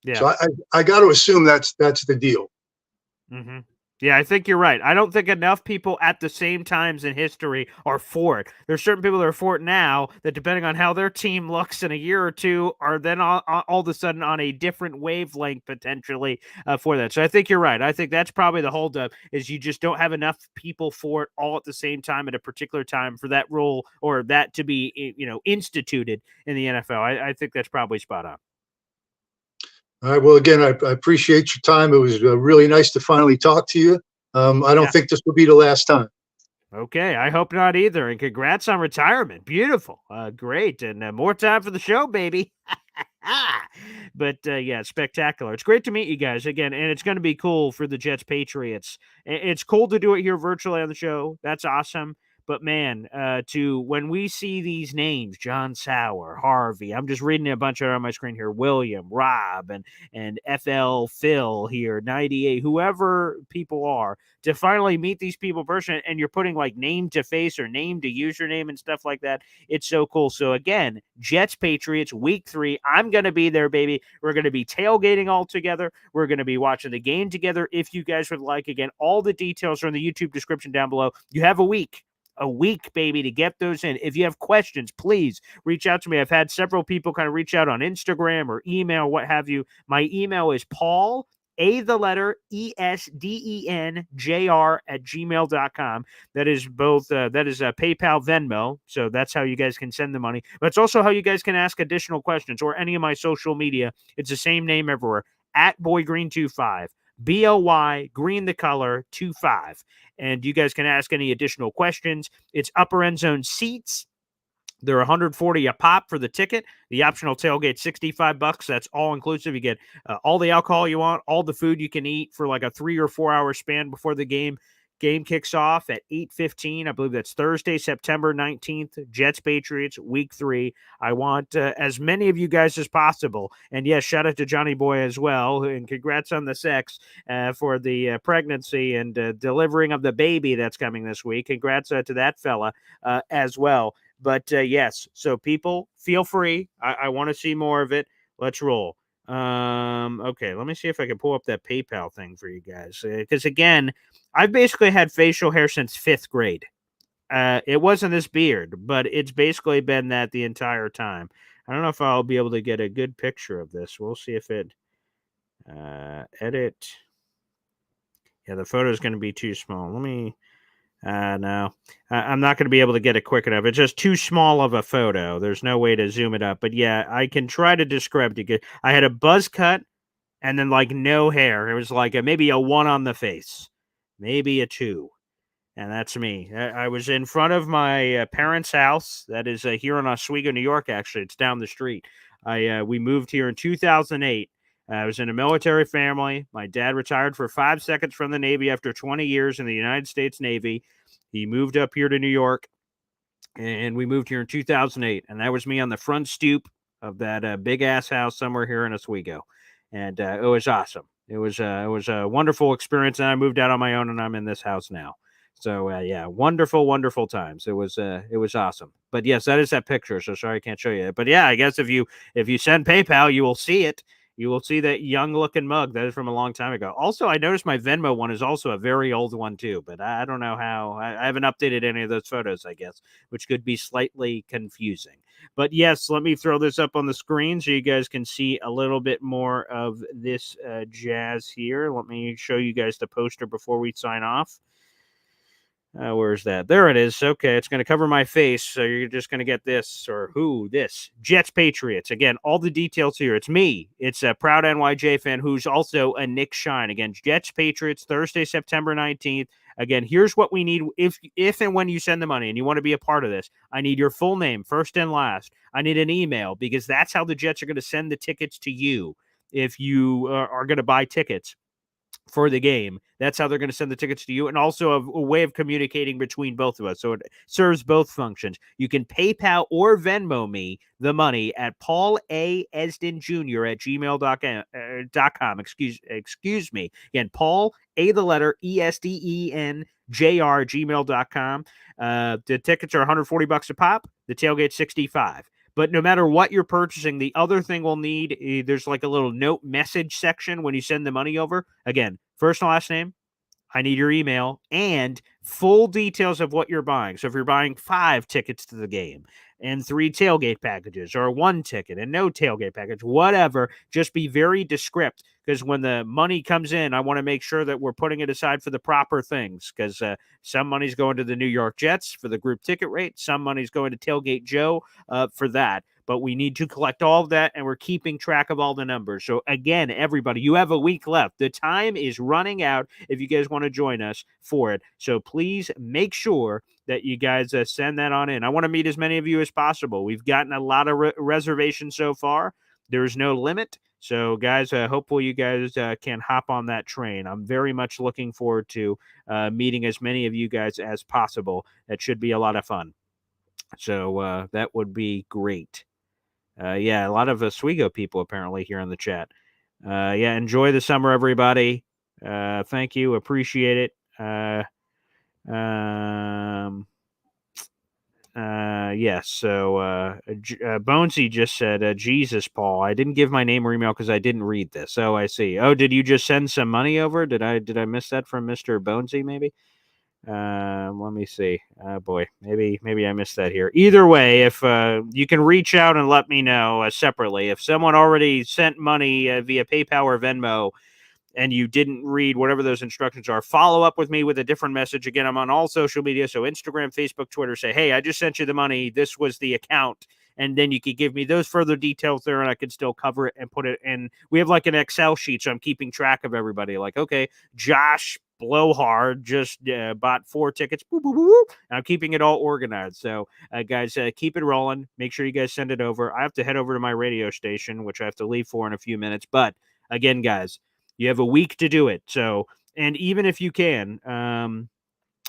Yeah. So I got to assume that's the deal. Mm-hmm. Yeah, I think you're right. I don't think enough people at the same times in history are for it. There's certain people that are for it now that, depending on how their team looks in a year or two, are then all of a sudden on a different wavelength potentially for that. So I think you're right. I think that's probably the holdup, is you just don't have enough people for it all at the same time at a particular time for that rule or that to be, instituted in the NFL. I think that's probably spot on. All right. Well, again, I appreciate your time. It was really nice to finally talk to you. I don't think this will be the last time. Okay, I hope not either. And congrats on retirement. Beautiful. Great. And more time for the show, baby. But yeah, spectacular. It's great to meet you guys again. And it's going to be cool for the Jets Patriots. It's cool to do it here virtually on the show. That's awesome. But man, when we see these names, John Sauer, Harvey, I'm just reading a bunch on my screen here, William, Rob, and FL Phil here, 98, whoever people are, to finally meet these people in person, and you're putting like name to face or name to username and stuff like that. It's so cool. So again, Jets Patriots week 3. I'm going to be there, baby. We're going to be tailgating all together. We're going to be watching the game together. If you guys would like, again, all the details are in the YouTube description down below. You have a week, baby, to get those in. If you have questions, please reach out to me. I've had several people kind of reach out on Instagram or email, what have you. My email is Paul, the letter ESDENJR@gmail.com. That is both, that is PayPal, Venmo. So that's how you guys can send the money. But it's also how you guys can ask additional questions, or any of my social media. It's the same name everywhere, @BoyGreen25. BOY Green the color 25. And you guys can ask any additional questions. It's upper end zone seats. They're $140 a pop for the ticket. The optional tailgate, $65. That's all inclusive. You get all the alcohol you want, all the food you can eat for like a 3 or 4 hour span before the game. Game kicks off at 8:15. I believe that's Thursday, September 19th. Jets Patriots week 3. I want as many of you guys as possible. And yes, shout out to Johnny Boy as well. And congrats on the sex for the pregnancy and delivering of the baby that's coming this week. Congrats to that fella as well. But yes, so people, feel free. I want to see more of it. Let's roll. Okay, let me see if I can pull up that PayPal thing for you guys. Because again, I've basically had facial hair since 5th grade. It wasn't this beard, but it's basically been that the entire time. I don't know if I'll be able to get a good picture of this. We'll see if it edit. Yeah, the photo is going to be too small. Let me. No, I'm not going to be able to get it quick enough. It's just too small of a photo. There's no way to zoom it up. But yeah, I can try to describe it. I had a buzz cut and then like no hair. It was like maybe a 1 on the face, maybe a 2. And that's me. I was in front of my parents' house. That is here in Oswego, New York, actually. It's down the street. We moved here in 2008. I was in a military family. My dad retired for 5 seconds from the Navy after 20 years in the United States Navy. He moved up here to New York, and we moved here in 2008. And that was me on the front stoop of that big-ass house somewhere here in Oswego. And it was awesome. It was a wonderful experience, and I moved out on my own, and I'm in this house now. So yeah, wonderful, wonderful times. It was awesome. But yes, that is that picture. So sorry I can't show you it. But yeah, I guess if you send PayPal, you will see it. You will see that young-looking mug. That is from a long time ago. Also, I noticed my Venmo one is also a very old one, too, but I don't know how. I haven't updated any of those photos, I guess, which could be slightly confusing. But yes, let me throw this up on the screen so you guys can see a little bit more of this jazz here. Let me show you guys the poster before we sign off. Where's that? There it is. Okay, it's going to cover my face, so you're just going to get this, or this. Jets Patriots. Again, all the details here. It's me. It's a proud NYJ fan who's also a Nick Shine. Again, Jets Patriots, Thursday, September 19th. Again, here's what we need. If and when you send the money and you want to be a part of this, I need your full name, first and last. I need an email, because that's how the Jets are going to send the tickets to you if you are going to buy tickets for the game. That's how they're going to send the tickets to you, and also a way of communicating between both of us. So it serves both functions. You can PayPal or Venmo me the money at Paul A. Esden Jr. at gmail.com. Excuse me. Again, Paul A, the letter ESDEN JR gmail.com. The tickets are $140 a pop. The tailgate $65. But no matter what you're purchasing, the other thing we'll need, there's like a little note message section when you send the money over. Again, first and last name, I need your email, and full details of what you're buying. So if you're buying 5 tickets to the game and 3 tailgate packages, or 1 ticket and no tailgate package, whatever, just be very descriptive, because when the money comes in, I want to make sure that we're putting it aside for the proper things, because some money's going to the New York Jets for the group ticket rate. Some money's going to Tailgate Joe for that. But we need to collect all of that, and we're keeping track of all the numbers. So again, everybody, you have a week left. The time is running out if you guys want to join us for it. So please make sure that you guys send that on in. I want to meet as many of you as possible. We've gotten a lot of reservations so far. There's no limit. So, guys, hopefully you guys can hop on that train. I'm very much looking forward to meeting as many of you guys as possible. That should be a lot of fun. So that would be great. Yeah, a lot of Oswego people apparently here in the chat. Yeah, enjoy the summer, everybody. Thank you. Appreciate it. Yes. So Bonesy just said, Jesus, Paul, I didn't give my name or email because I didn't read this. Oh, I see. Oh, did you just send some money over? Did I miss that from Mr. Bonesy, maybe? Let me see. Oh boy, maybe I missed that here. Either way, if you can reach out and let me know separately. If someone already sent money via PayPal or Venmo and you didn't read whatever those instructions are, follow up with me with a different message. Again, I'm on all social media, so Instagram, Facebook, Twitter. Say, hey, I just sent you the money. This was the account. And then you could give me those further details there, and I could still cover it and put it in. We have like an Excel sheet, so I'm keeping track of everybody. Like, okay, Josh Blowhard just bought 4 tickets. Boop, boop, boop, boop. I'm keeping it all organized. So, guys, keep it rolling. Make sure you guys send it over. I have to head over to my radio station, which I have to leave for in a few minutes. But, again, guys, you have a week to do it. So, and even if you can,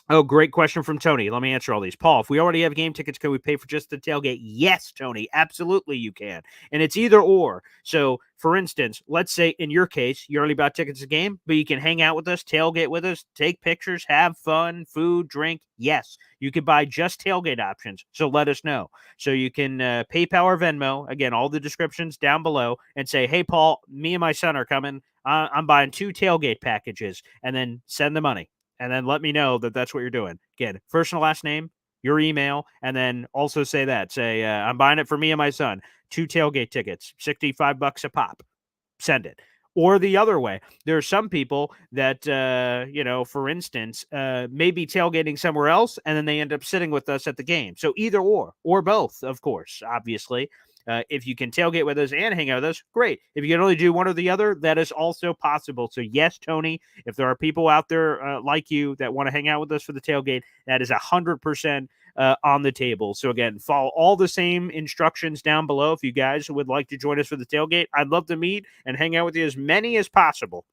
oh, great question from Tony. Let me answer all these. Paul, if we already have game tickets, can we pay for just the tailgate? Yes, Tony, absolutely you can. And it's either or. So, for instance, let's say in your case, you already bought tickets to the game, but you can hang out with us, tailgate with us, take pictures, have fun, food, drink. Yes, you can buy just tailgate options. So let us know. So you can PayPal or Venmo. Again, all the descriptions down below, and say, hey, Paul, me and my son are coming. I'm buying 2 tailgate packages, and then send the money. And then let me know that that's what you're doing. Again, first and last name, your email, and then also say that. Say, I'm buying it for me and my son. 2 tailgate tickets, $65 a pop. Send it. Or the other way. There are some people that, for instance, may be tailgating somewhere else, and then they end up sitting with us at the game. So either or both, of course, obviously. If you can tailgate with us and hang out with us, great. If you can only do one or the other, that is also possible. So yes, Tony, if there are people out there like you that want to hang out with us for the tailgate, that is 100% on the table. So again, follow all the same instructions down below. If you guys would like to join us for the tailgate, I'd love to meet and hang out with you as many as possible.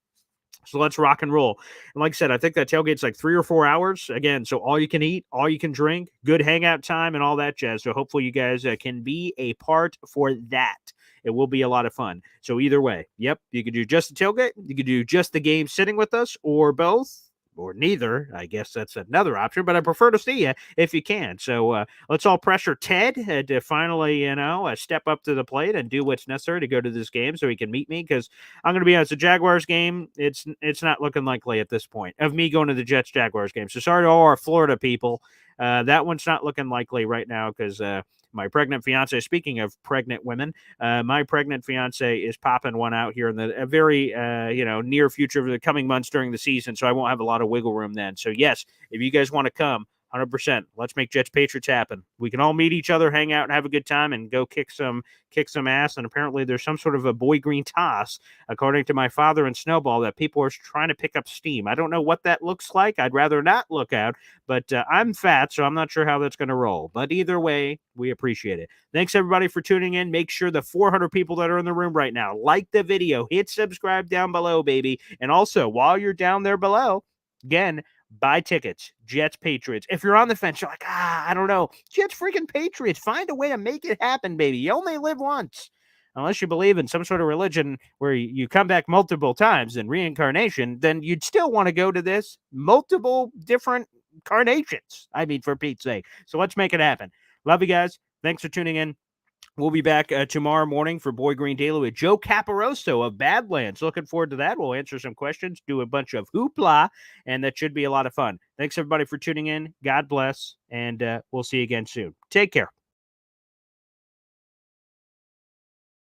So let's rock and roll. And like I said, I think that tailgate's like 3 or 4 hours. Again, so all you can eat, all you can drink, good hangout time, and all that jazz. So hopefully you guys can be a part for that. It will be a lot of fun. So either way, yep, you could do just the tailgate. You could do just the game sitting with us, or both. or neither. I guess that's another option, but I prefer to see you if you can. So let's all pressure Ted to finally, step up to the plate and do what's necessary to go to this game so he can meet me. Because I'm going to be honest, the Jaguars game, it's not looking likely at this point of me going to the Jets Jaguars game. So sorry to all our Florida people. That one's not looking likely right now because my pregnant fiance, speaking of pregnant women, my pregnant fiance is popping one out here in the very, near future of the coming months during the season. So I won't have a lot of wiggle room then. So yes, if you guys want to come, 100%. Let's make Jets Patriots happen. We can all meet each other, hang out, and have a good time, and go kick some ass. And apparently, there's some sort of a boy green toss, according to my father and Snowball, that people are trying to pick up steam. I don't know what that looks like. I'd rather not look out, but I'm fat, so I'm not sure how that's going to roll. But either way, we appreciate it. Thanks everybody for tuning in. Make sure the 400 people that are in the room right now like the video, hit subscribe down below, baby, and also while you're down there below, again, buy tickets, Jets, Patriots. If you're on the fence, you're like, I don't know. Jets, freaking Patriots. Find a way to make it happen, baby. You only live once. Unless you believe in some sort of religion where you come back multiple times in reincarnation, then you'd still want to go to this multiple different carnations. I mean, for Pete's sake. So let's make it happen. Love you guys. Thanks for tuning in. We'll be back tomorrow morning for Boy Green Daily with Joe Caporoso of Badlands. Looking forward to that. We'll answer some questions, do a bunch of hoopla, and that should be a lot of fun. Thanks, everybody, for tuning in. God bless, and we'll see you again soon. Take care.